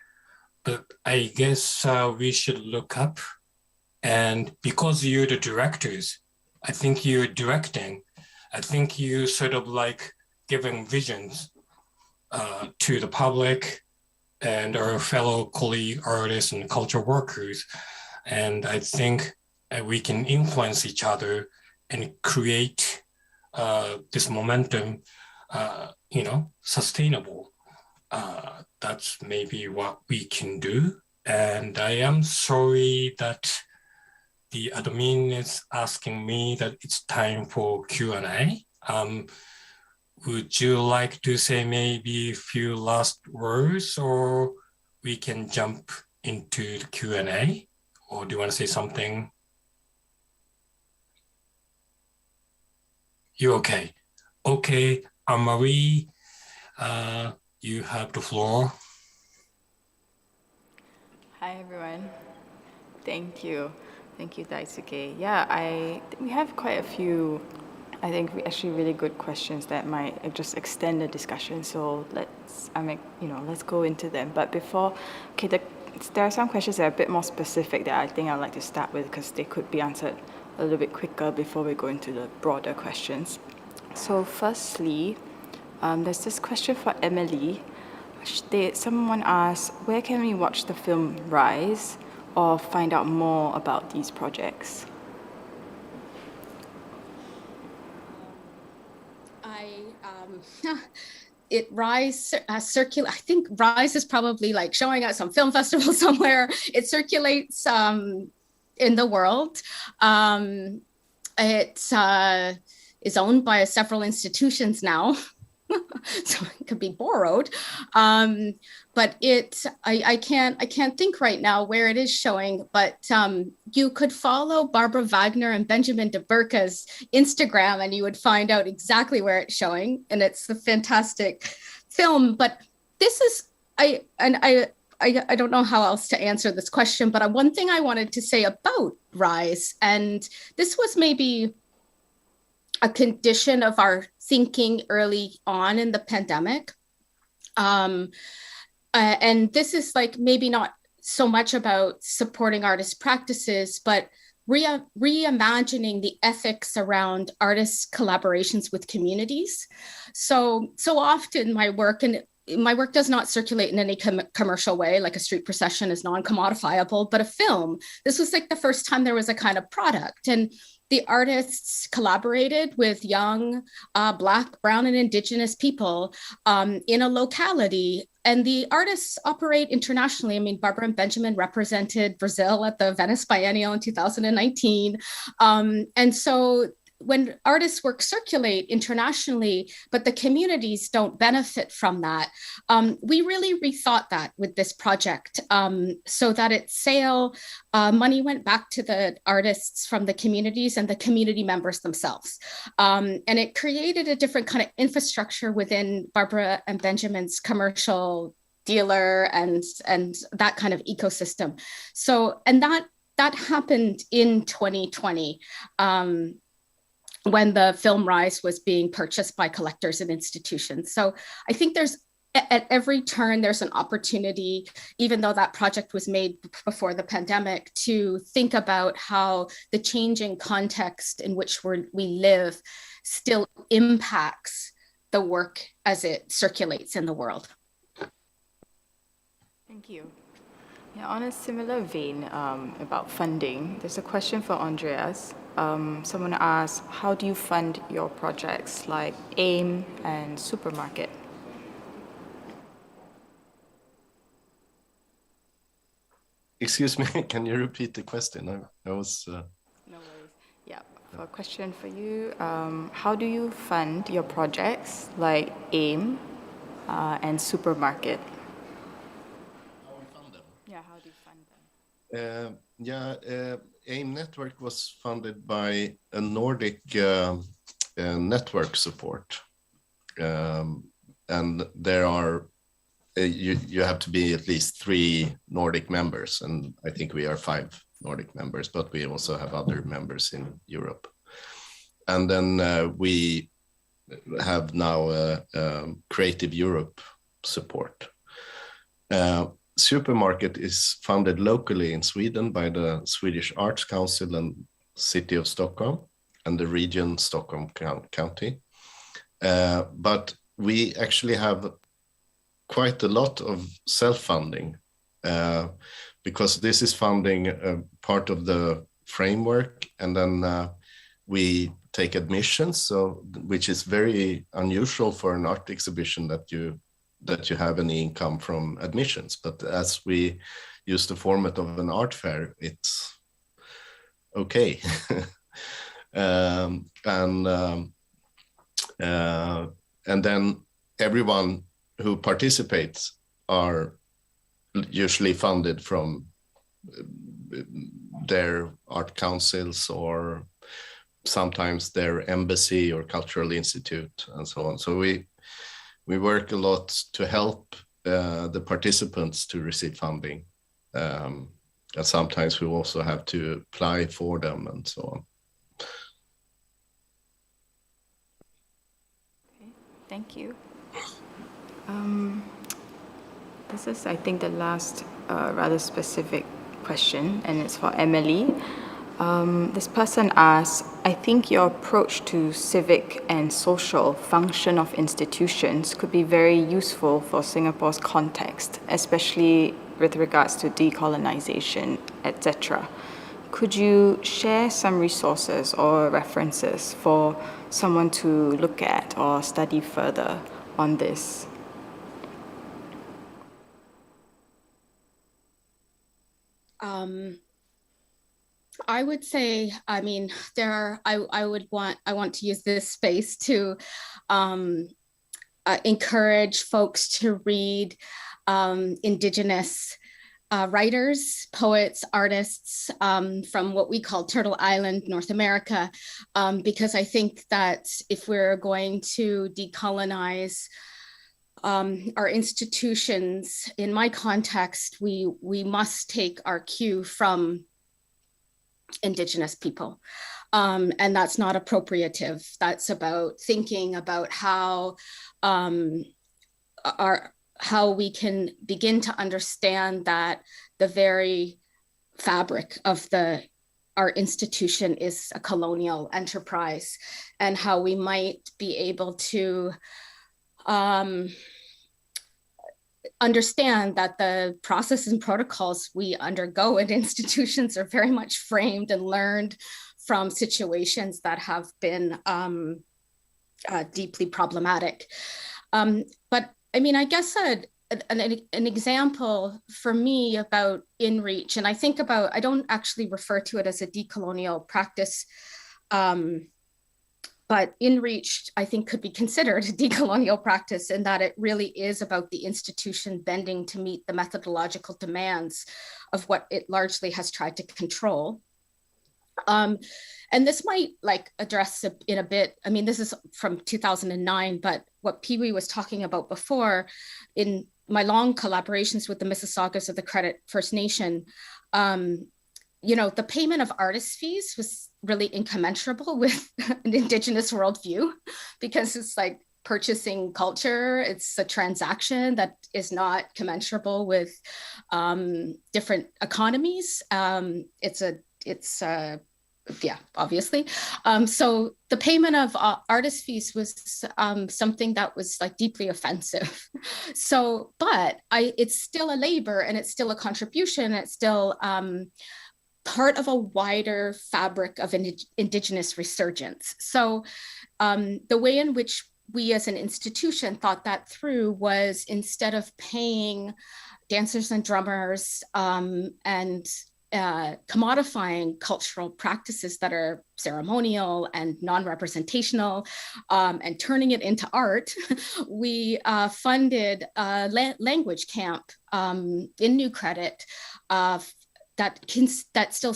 but I guess we should look up. And because you're the directors, I think you're directing. I think you sort of like giving visions to the public and our fellow colleague artists and culture workers. And I think we can influence each other and create this momentum, sustainable. That's maybe what we can do. And I am sorry that the admin is asking me that it's time for Q&A. Would you like to say maybe a few last words, or we can jump into the Q&A? Or do you want to say something? You okay? Okay, Anmari, you have the floor. Hi, everyone. Thank you. Thank you, Daisuke. Yeah, we have quite a few, I think, actually really good questions that might just extend the discussion. So let's go into them. But before, there are some questions that are a bit more specific that I think I'd like to start with because they could be answered a little bit quicker before we go into the broader questions. So firstly, there's this question for Emelie. Someone asked, where can we watch the film Rise or find out more about these projects? Rise circulate. I think Rise is probably like showing at some film festival somewhere. It circulates in the world. It is owned by several institutions now. So it could be borrowed, but I can't think right now where it is showing. But you could follow Barbara Wagner and Benjamin de Burka's Instagram, and you would find out exactly where it's showing. And it's a fantastic film. But this is I don't know how else to answer this question. But one thing I wanted to say about Rise, and this was maybe a condition of our thinking early on in the pandemic. And this is like maybe not so much about supporting artist practices, but reimagining the ethics around artists' collaborations with communities. So often my work does not circulate in any commercial way, like a street procession is non-commodifiable, but a film, this was like the first time there was a kind of product. And the artists collaborated with young Black, Brown, and Indigenous people in a locality. And the artists operate internationally. I mean, Barbara and Benjamin represented Brazil at the Venice Biennial in 2019. And so when artists' work circulate internationally, but the communities don't benefit from that, we really rethought that with this project so that its sale, money went back to the artists from the communities and the community members themselves. And it created a different kind of infrastructure within Barbara and Benjamin's commercial dealer and that kind of ecosystem. So, and that happened in 2020. When the film Rise was being purchased by collectors and institutions. So I think there's at every turn, there's an opportunity, even though that project was made before the pandemic, to think about how the changing context in which we live still impacts the work as it circulates in the world. Thank you. Yeah, on a similar vein about funding, there's a question for Andreas. Someone asked, how do you fund your projects like AIM and Supermarket? Excuse me, can you repeat the question? I was... No worries. Yeah, for a question for you, how do you fund your projects like AIM and Supermarket? How we fund them? Yeah, how do you fund them? AIM Network was funded by a Nordic network support. And there are, you have to be at least 3 Nordic members, and I think we are 5 Nordic members, but we also have other members in Europe. And then we have now Creative Europe support. Supermarket is funded locally in Sweden by the Swedish Arts Council and City of Stockholm and the region Stockholm County. But we actually have quite a lot of self-funding because this is funding part of the framework, and then we take admissions, so which is very unusual for an art exhibition that you have any income from admissions. But as we use the format of an art fair, it's okay. And then everyone who participates are usually funded from their art councils or sometimes their embassy or cultural institute and so on. So we work a lot to help the participants to receive funding. And sometimes we also have to apply for them and so on. Okay, thank you. This is, I think, the last rather specific question, and it's for Emelie. This person asks, I think your approach to civic and social function of institutions could be very useful for Singapore's context, especially with regards to decolonization, etc. Could you share some resources or references for someone to look at or study further on this? I would say, I mean, I want to use this space to encourage folks to read Indigenous writers, poets, artists from what we call Turtle Island, North America, because I think that if we're going to decolonize our institutions, in my context, we must take our cue from Indigenous people. And that's not appropriative. That's about thinking about how we can begin to understand that the very fabric of our institution is a colonial enterprise, and how we might be able to understand that the processes and protocols we undergo in institutions are very much framed and learned from situations that have been deeply problematic. But I mean, I guess an example for me about InReach, and I don't actually refer to it as a decolonial practice, but InReach, I think, could be considered a decolonial practice in that it really is about the institution bending to meet the methodological demands of what it largely has tried to control. And this might address in a bit, I mean, this is from 2009, but what Pee-wee was talking about before, in my long collaborations with the Mississaugas of the Credit First Nation, the payment of artist fees was really incommensurable with an Indigenous worldview, because it's like purchasing culture. It's a transaction that is not commensurable with different economies. It's a yeah, obviously. So the payment of artist fees was something that was like deeply offensive. So, but it's still a labor and it's still a contribution. It's still part of a wider fabric of indigenous resurgence. So the way in which we as an institution thought that through was, instead of paying dancers and drummers and commodifying cultural practices that are ceremonial and non-representational and turning it into art, we funded a language camp in New Credit that still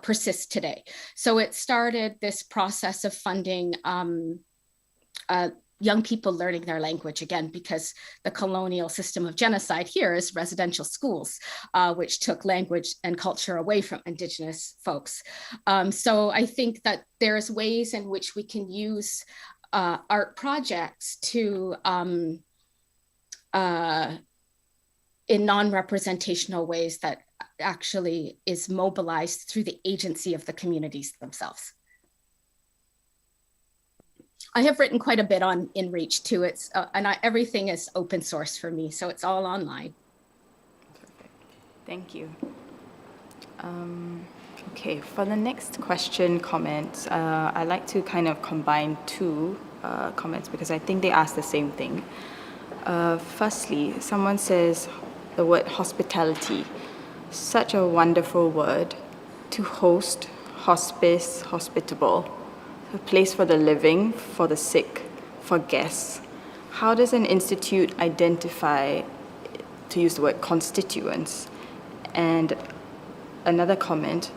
persists today. So it started this process of funding young people learning their language again, because the colonial system of genocide here is residential schools, which took language and culture away from Indigenous folks. So I think that there's ways in which we can use art projects to, in non-representational ways that actually is mobilized through the agency of the communities themselves. I have written quite a bit on InReach too. It's everything is open source for me, so it's all online. Perfect. Thank you. Okay, for the next question, comment, I like to kind of combine two comments because I think they ask the same thing. Firstly, someone says the word hospitality, such a wonderful word, to host, hospice, hospitable. A place for the living, for the sick, for guests. How does an institute identify, to use the word, constituents? And another comment,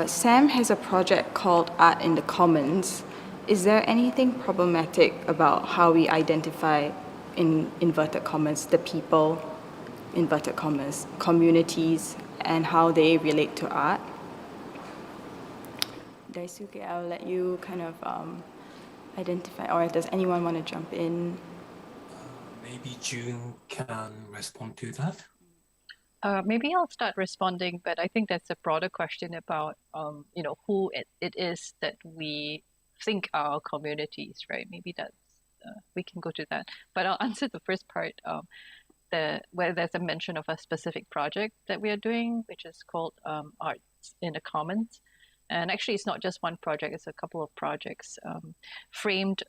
Sam has a project called Art in the Commons. Is there anything problematic about how we identify, in inverted commas, the people, inverted commas, communities, and how they relate to art? Daisuke, I'll let you kind of identify, or does anyone want to jump in? Maybe June can respond to that. Maybe I'll start responding, but I think that's a broader question about, who it is that we think are our communities, right? Maybe that's, we can go to that. But I'll answer the first part, where there's a mention of a specific project that we are doing, which is called Arts in the Commons. And actually, it's not just one project, it's a couple of projects framed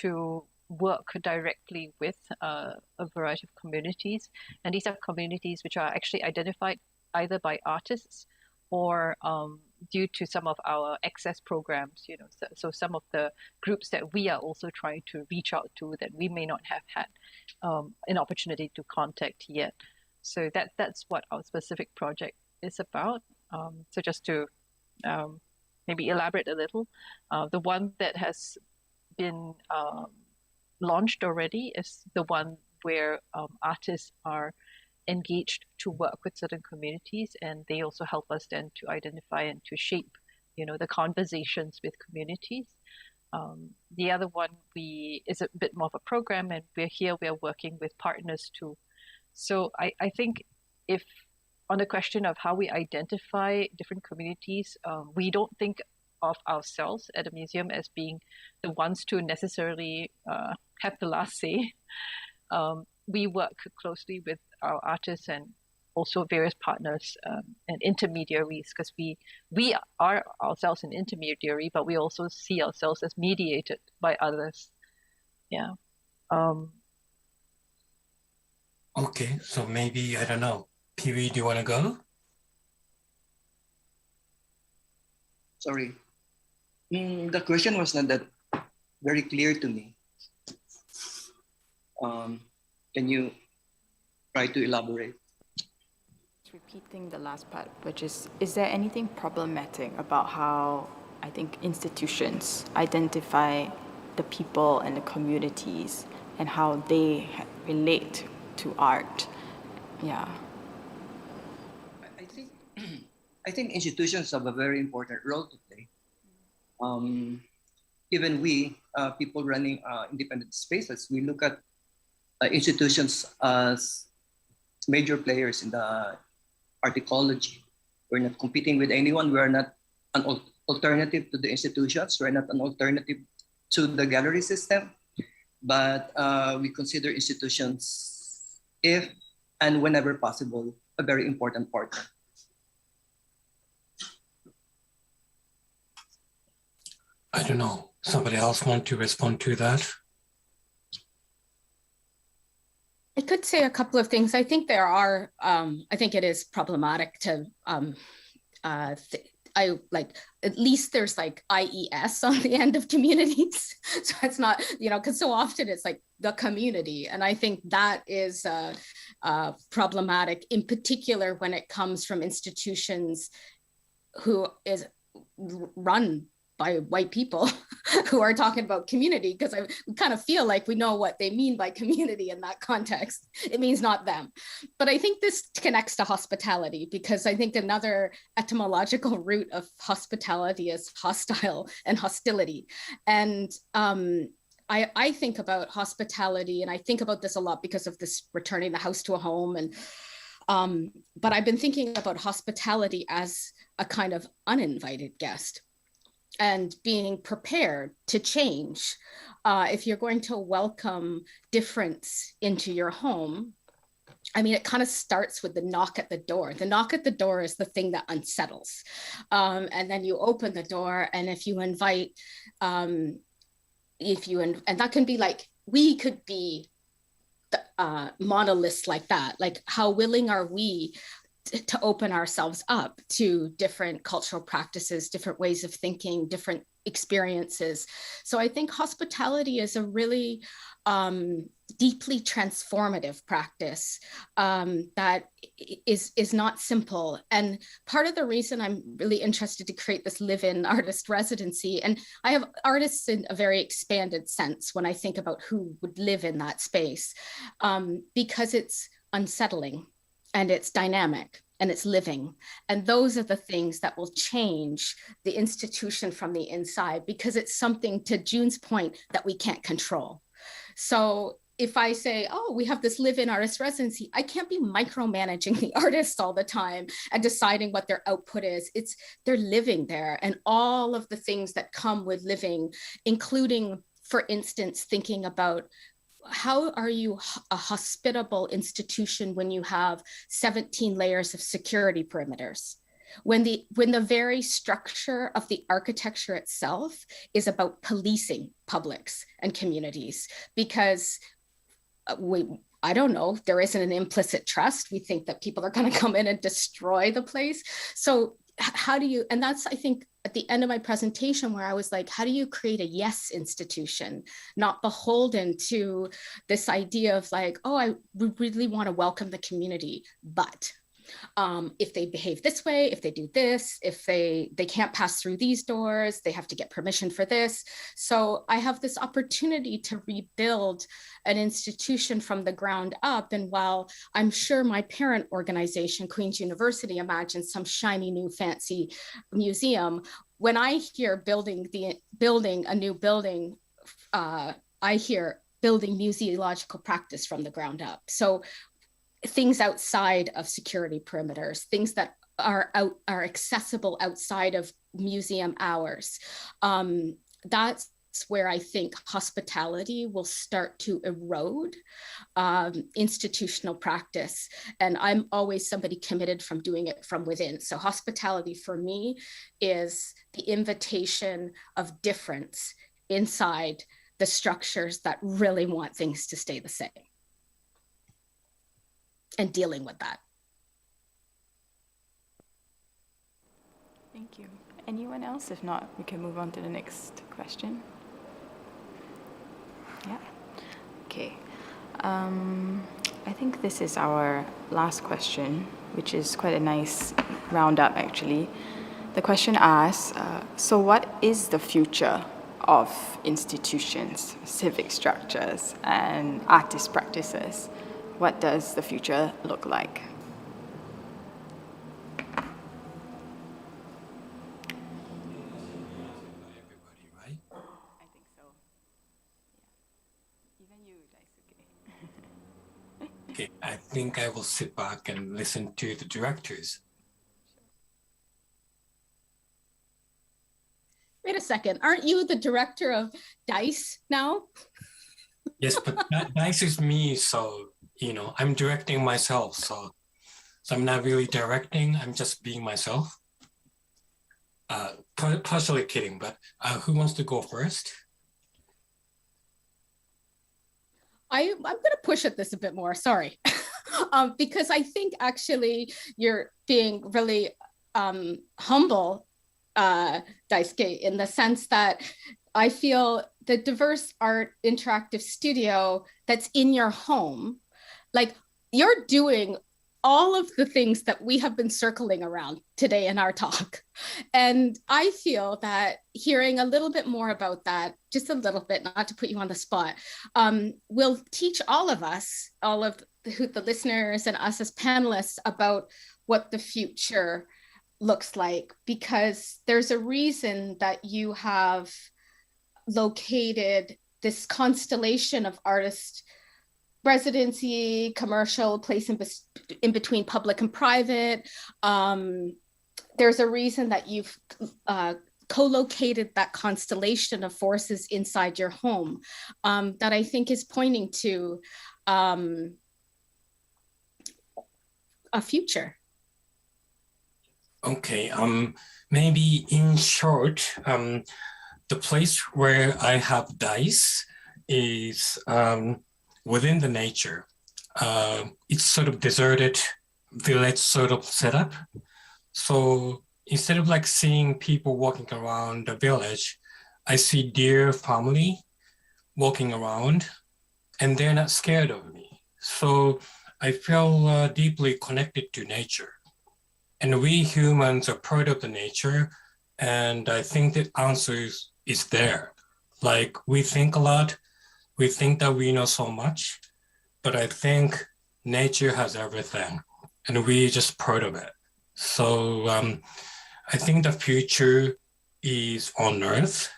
to work directly with a variety of communities. And these are communities which are actually identified either by artists or due to some of our access programs, so some of the groups that we are also trying to reach out to that we may not have had an opportunity to contact yet. So that's what our specific project is about. So just to maybe elaborate a little. The one that has been launched already is the one where artists are engaged to work with certain communities, and they also help us then to identify and to shape, the conversations with communities. The other one is a bit more of a program, and we're working with partners too. So I think if on the question of how we identify different communities, we don't think of ourselves at the museum as being the ones to necessarily have the last say. We work closely with our artists and also various partners and intermediaries, because we are ourselves an intermediary, but we also see ourselves as mediated by others. Yeah. Okay, so maybe, I don't know, Pee-wee, do you want to go? Sorry. The question was not that very clear to me. Can you try to elaborate? Repeating the last part, which is there anything problematic about how I think institutions identify the people and the communities and how they relate to art? Yeah. I think institutions have a very important role to play. Even we, people running independent spaces, we look at institutions as major players in the art ecology. We're not competing with anyone. We're not an alternative to the institutions. We're not an alternative to the gallery system, but we consider institutions, if and whenever possible, a very important partner. I don't know. Somebody else want to respond to that? I could say a couple of things. I think there are, I think it is problematic to, at least there's like IES on the end of communities. So it's not, because so often it's like the community. And I think that is problematic, in particular when it comes from institutions who is run by white people who are talking about community, because I kind of feel like we know what they mean by community in that context. It means not them. But I think this connects to hospitality, because I think another etymological root of hospitality is hostile and hostility. And I think about hospitality, and I think about this a lot because of this returning the house to a home. And but I've been thinking about hospitality as a kind of uninvited guest, and being prepared to change. If you're going to welcome difference into your home, I mean, it kind of starts with the knock at the door. The knock at the door is the thing that unsettles. And then you open the door, and if you invite, and that can be like, we could be monoliths like that. Like, how willing are we to open ourselves up to different cultural practices, different ways of thinking, different experiences? So I think hospitality is a really deeply transformative practice that is not simple. And part of the reason I'm really interested to create this live-in artist residency, and I have artists in a very expanded sense when I think about who would live in that space, because it's unsettling, and it's dynamic, and it's living. And those are the things that will change the institution from the inside, because it's something, to June's point, that we can't control. So if I say, oh, we have this live-in artist residency, I can't be micromanaging the artists all the time and deciding what their output is. They're living there, and all of the things that come with living, including, for instance, thinking about, how are you a hospitable institution when you have 17 layers of security perimeters? When the very structure of the architecture itself is about policing publics and communities, because I don't know, there isn't an implicit trust. We think that people are going to come in and destroy the place. So how do you, and that's, I think, at the end of my presentation, where I was like, how do you create a yes institution, not beholden to this idea of like, oh, I really want to welcome the community, but if they behave this way, if they do this, if they can't pass through these doors, they have to get permission for this. So I have this opportunity to rebuild an institution from the ground up. And while I'm sure my parent organization, Queen's University, imagines some shiny new fancy museum, when I hear building a new building, I hear building museological practice from the ground up. So things outside of security perimeters, things that are accessible outside of museum hours. That's where I think hospitality will start to erode institutional practice. And I'm always somebody committed from doing it from within. So hospitality for me is the invitation of difference inside the structures that really want things to stay the same, and dealing with that. Thank you. Anyone else? If not, we can move on to the next question. Yeah. Okay. I think this is our last question, which is quite a nice roundup, actually. The question asks, so what is the future of institutions, civic structures, and artist practices? What does the future look like? Everybody, right? I think so. Yeah. Even you, Daisuke. Okay, I think I will sit back and listen to the directors. second. Aren't you the director of DICE now? Yes, but DICE is me, so I'm directing myself. So I'm not really directing. I'm just being myself. Partially kidding, but who wants to go first? I'm going to push at this a bit more. Sorry, because I think actually you're being really humble, Daisuke, in the sense that I feel the diverse art interactive studio that's in your home, like you're doing all of the things that we have been circling around today in our talk. And I feel that hearing a little bit more about that, just a little bit, not to put you on the spot, will teach all of us, all of the listeners and us as panelists about what the future looks like, because there's a reason that you have located this constellation of artists, residency, commercial, place in between public and private. There's a reason that you've co-located that constellation of forces inside your home that I think is pointing to a future. Okay, maybe in short, the place where I have DICE is within the nature. It's sort of deserted village sort of setup. So instead of like seeing people walking around the village, I see deer family walking around and they're not scared of me. So I feel deeply connected to nature. And we humans are part of the nature. And I think the answer is there. Like we think a lot, we think that we know so much, but I think nature has everything and we're just part of it. So I think the future is on Earth.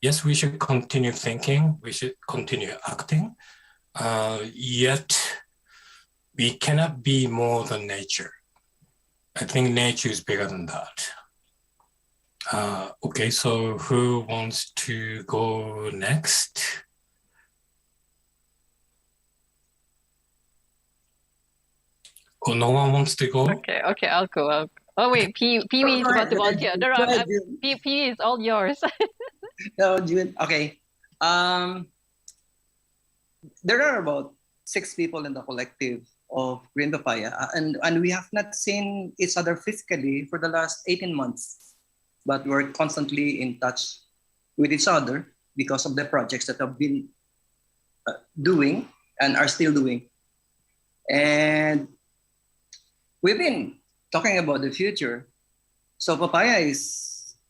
Yes, we should continue thinking, we should continue acting, yet we cannot be more than nature. I think nature is bigger than that. Okay, so who wants to go next? Oh, no one wants to go? Okay, I'll go. Oh wait, Pee Wee is about to volunteer. No, Pee Wee is all yours. No, June. Okay. There are about 6 people in the collective of Green Papaya, and we have not seen each other physically for the last 18 months, but we're constantly in touch with each other because of the projects that have been doing and are still doing. And we've been talking about the future. So papaya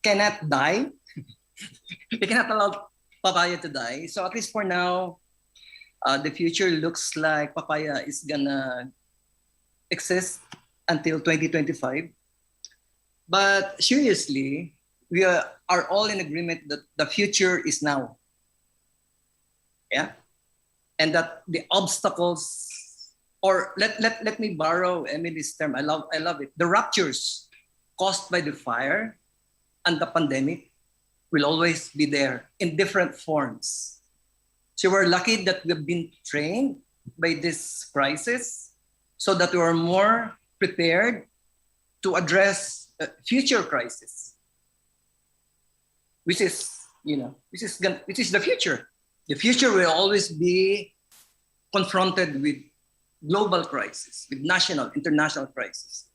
cannot die. We cannot allow papaya to die. So at least for now, the future looks like papaya is gonna exist until 2025. But seriously, we are all in agreement that the future is now. Yeah? And that the obstacles, or let me borrow Emelie's term, I love it. The ruptures caused by the fire and the pandemic will always be there in different forms. So we're lucky that we've been trained by this crisis so that we are more prepared to address future crisis, which is the future. The future will always be confronted with global crisis, with national, international crisis.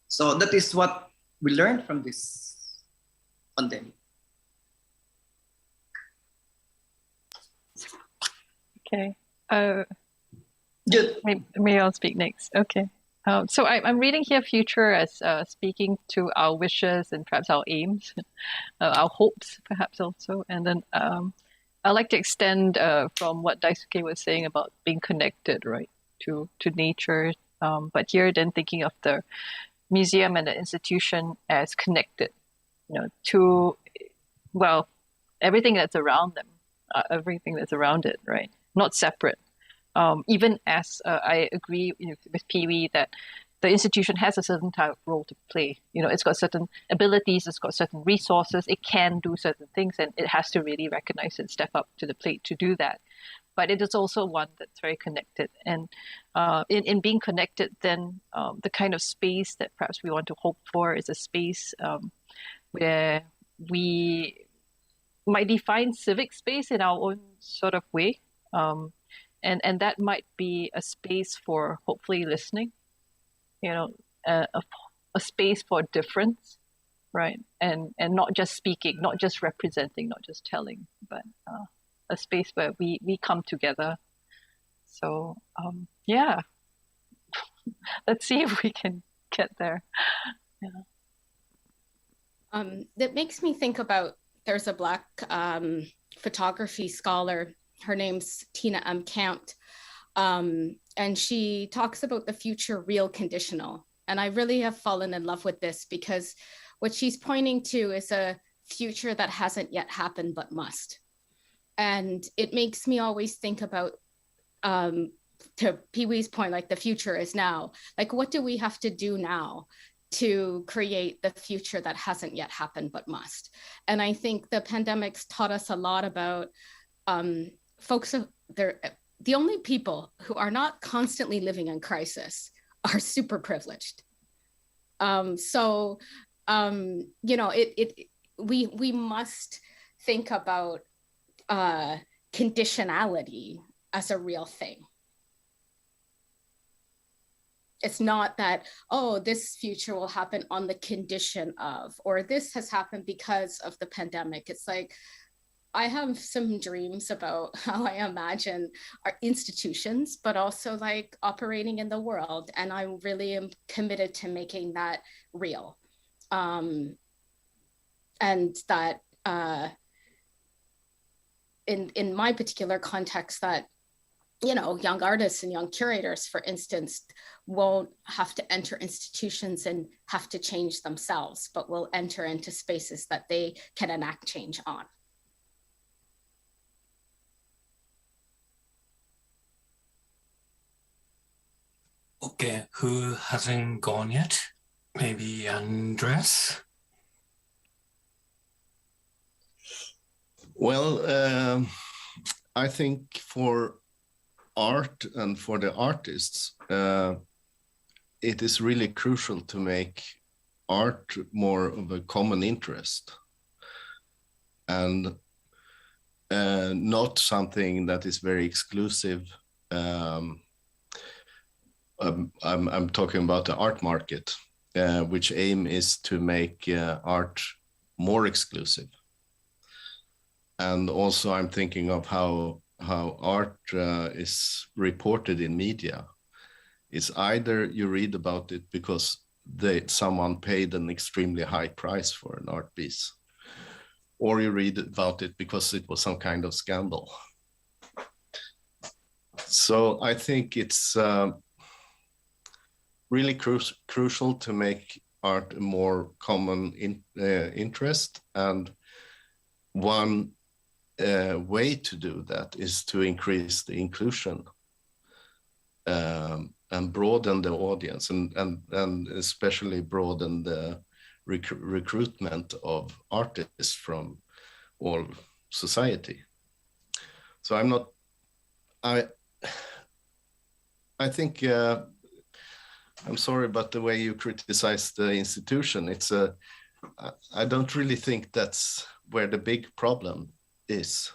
So that is what we learned from this pandemic. Okay. Good. Maybe I'll speak next. Okay. So I'm reading here future as speaking to our wishes and perhaps our aims, our hopes perhaps also. And then I'd like to extend from what Daisuke was saying about being connected, right, to nature. But here then thinking of the museum and the institution as connected, to, well, everything that's around them, everything that's around it, right? Not separate. Even as I agree with Pee Wee that the institution has a certain type of role to play. It's got certain abilities, it's got certain resources, it can do certain things, and it has to really recognize and step up to the plate to do that. But it is also one that's very connected. And in being connected, then the kind of space that perhaps we want to hope for is a space where we might define civic space in our own sort of way. And that might be a space for hopefully listening, a space for difference, right? And not just speaking, not just representing, not just telling, but a space where we come together. So yeah, let's see if we can get there. Yeah. That makes me think about, there's a Black photography scholar, her name's Tina M. Campt, and she talks about the future real conditional. And I really have fallen in love with this, because what she's pointing to is a future that hasn't yet happened but must. And it makes me always think about, to Pee-wee's point, like the future is now. Like, what do we have to do now to create the future that hasn't yet happened but must? And I think the pandemic's taught us a lot about folks, the only people who are not constantly living in crisis are super privileged. We must think about conditionality as a real thing. It's not that, oh, this future will happen on the condition of, or this has happened because of the pandemic. It's like, I have some dreams about how I imagine our institutions, but also like operating in the world. And I really am committed to making that real. And that in my particular context, that young artists and young curators, for instance, won't have to enter institutions and have to change themselves, but will enter into spaces that they can enact change on. Okay, who hasn't gone yet? Maybe Andreas? Well, I think for art and for the artists, it is really crucial to make art more of a common interest and not something that is very exclusive. I'm talking about the art market, which aim is to make art more exclusive. And also I'm thinking of how art is reported in media. It's either you read about it because someone paid an extremely high price for an art piece, or you read about it because it was some kind of scandal. So I think it's really crucial to make art a more common interest. And one way to do that is to increase the inclusion and broaden the audience, and especially broaden the recruitment of artists from all society. So I think I'm sorry, but the way you criticize the institution, I don't really think that's where the big problem is.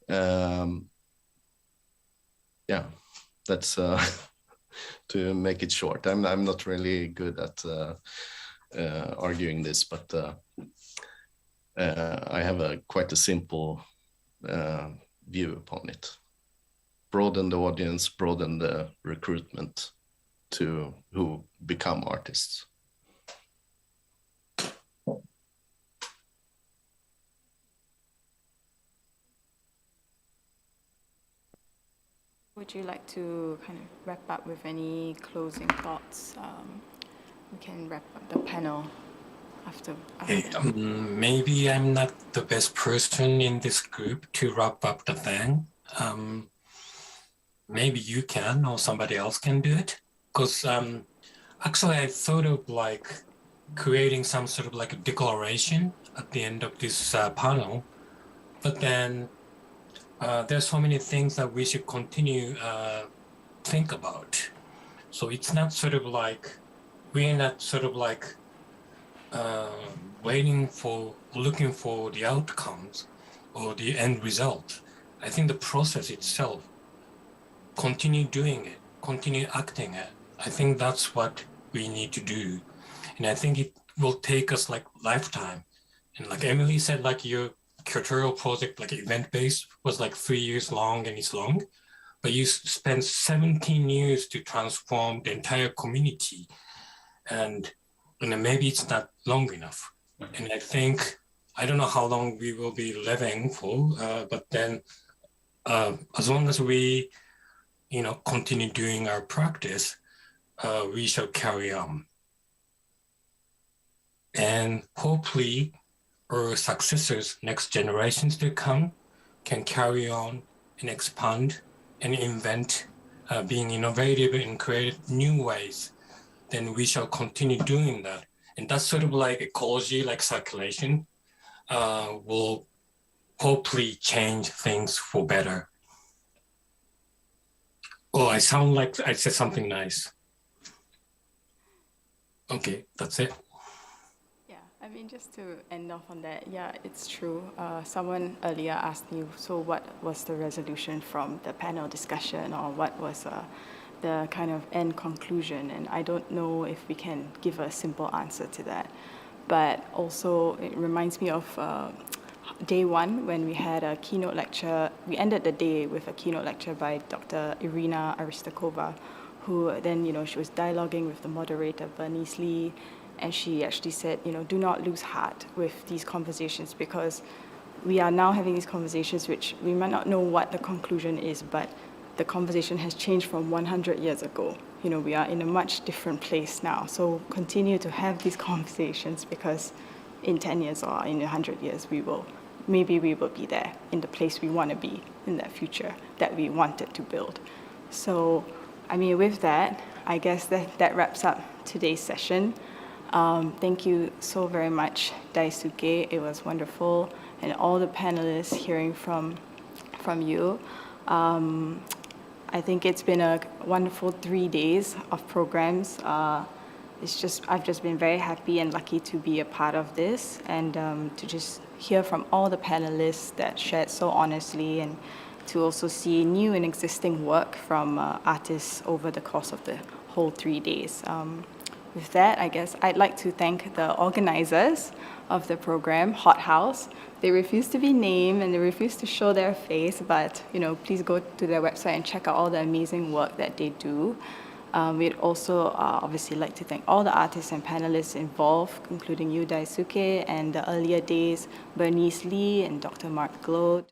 Yeah, that's to make it short. I'm not really good at arguing this, but I have quite a simple view upon it. Broaden the audience, broaden the recruitment to who become artists. Would you like to kind of wrap up with any closing thoughts? We can wrap up the panel after. Maybe I'm not the best person in this group to wrap up the thing. Maybe you can, or somebody else can do it. Because Actually, I thought of like creating some sort of like a declaration at the end of this panel, but then there's so many things that we should continue think about. So it's not sort of like, we're not sort of like looking for the outcomes or the end result. I think the process itself, continue doing it, continue acting it. I think that's what we need to do. And I think it will take us like lifetime. And like Emelie said, like your curatorial project, like event-based, was like 3 years long and it's long, but you spent 17 years to transform the entire community. And maybe it's not long enough. And I think, I don't know how long we will be living for, but then as long as we, continue doing our practice, we shall carry on. And hopefully our successors, next generations to come, can carry on and expand and invent, being innovative and create new ways. Then we shall continue doing that. And that's sort of like ecology, like circulation, will hopefully change things for better. Oh, I sound like I said something nice. Okay, that's it. Yeah, I mean, just to end off on that, yeah, it's true. Someone earlier asked me, so what was the resolution from the panel discussion, or what was the kind of end conclusion? And I don't know if we can give a simple answer to that. But also, it reminds me of day one when we had a keynote lecture. We ended the day with a keynote lecture by Dr. Irina Aristakova, who then, she was dialoguing with the moderator, Bernice Lee, and she actually said, do not lose heart with these conversations, because we are now having these conversations which we might not know what the conclusion is, but the conversation has changed from 100 years ago. We are in a much different place now. So continue to have these conversations, because in 10 years or in 100 years, maybe we will be there in the place we want to be in that future that we wanted to build. So, with that, I guess that wraps up today's session. Thank you so very much, Daisuke. It was wonderful. And all the panelists, hearing from you. I think it's been a wonderful 3 days of programs. I've just been very happy and lucky to be a part of this, and to just hear from all the panelists that shared so honestly, and to also see new and existing work from artists over the course of the whole 3 days. With that, I guess I'd like to thank the organizers of the program, Hot House. They refuse to be named and they refuse to show their face, but please go to their website and check out all the amazing work that they do. We'd also obviously like to thank all the artists and panelists involved, including you, Daisuke, and the earlier days, Bernice Lee and Dr. Mark Glode.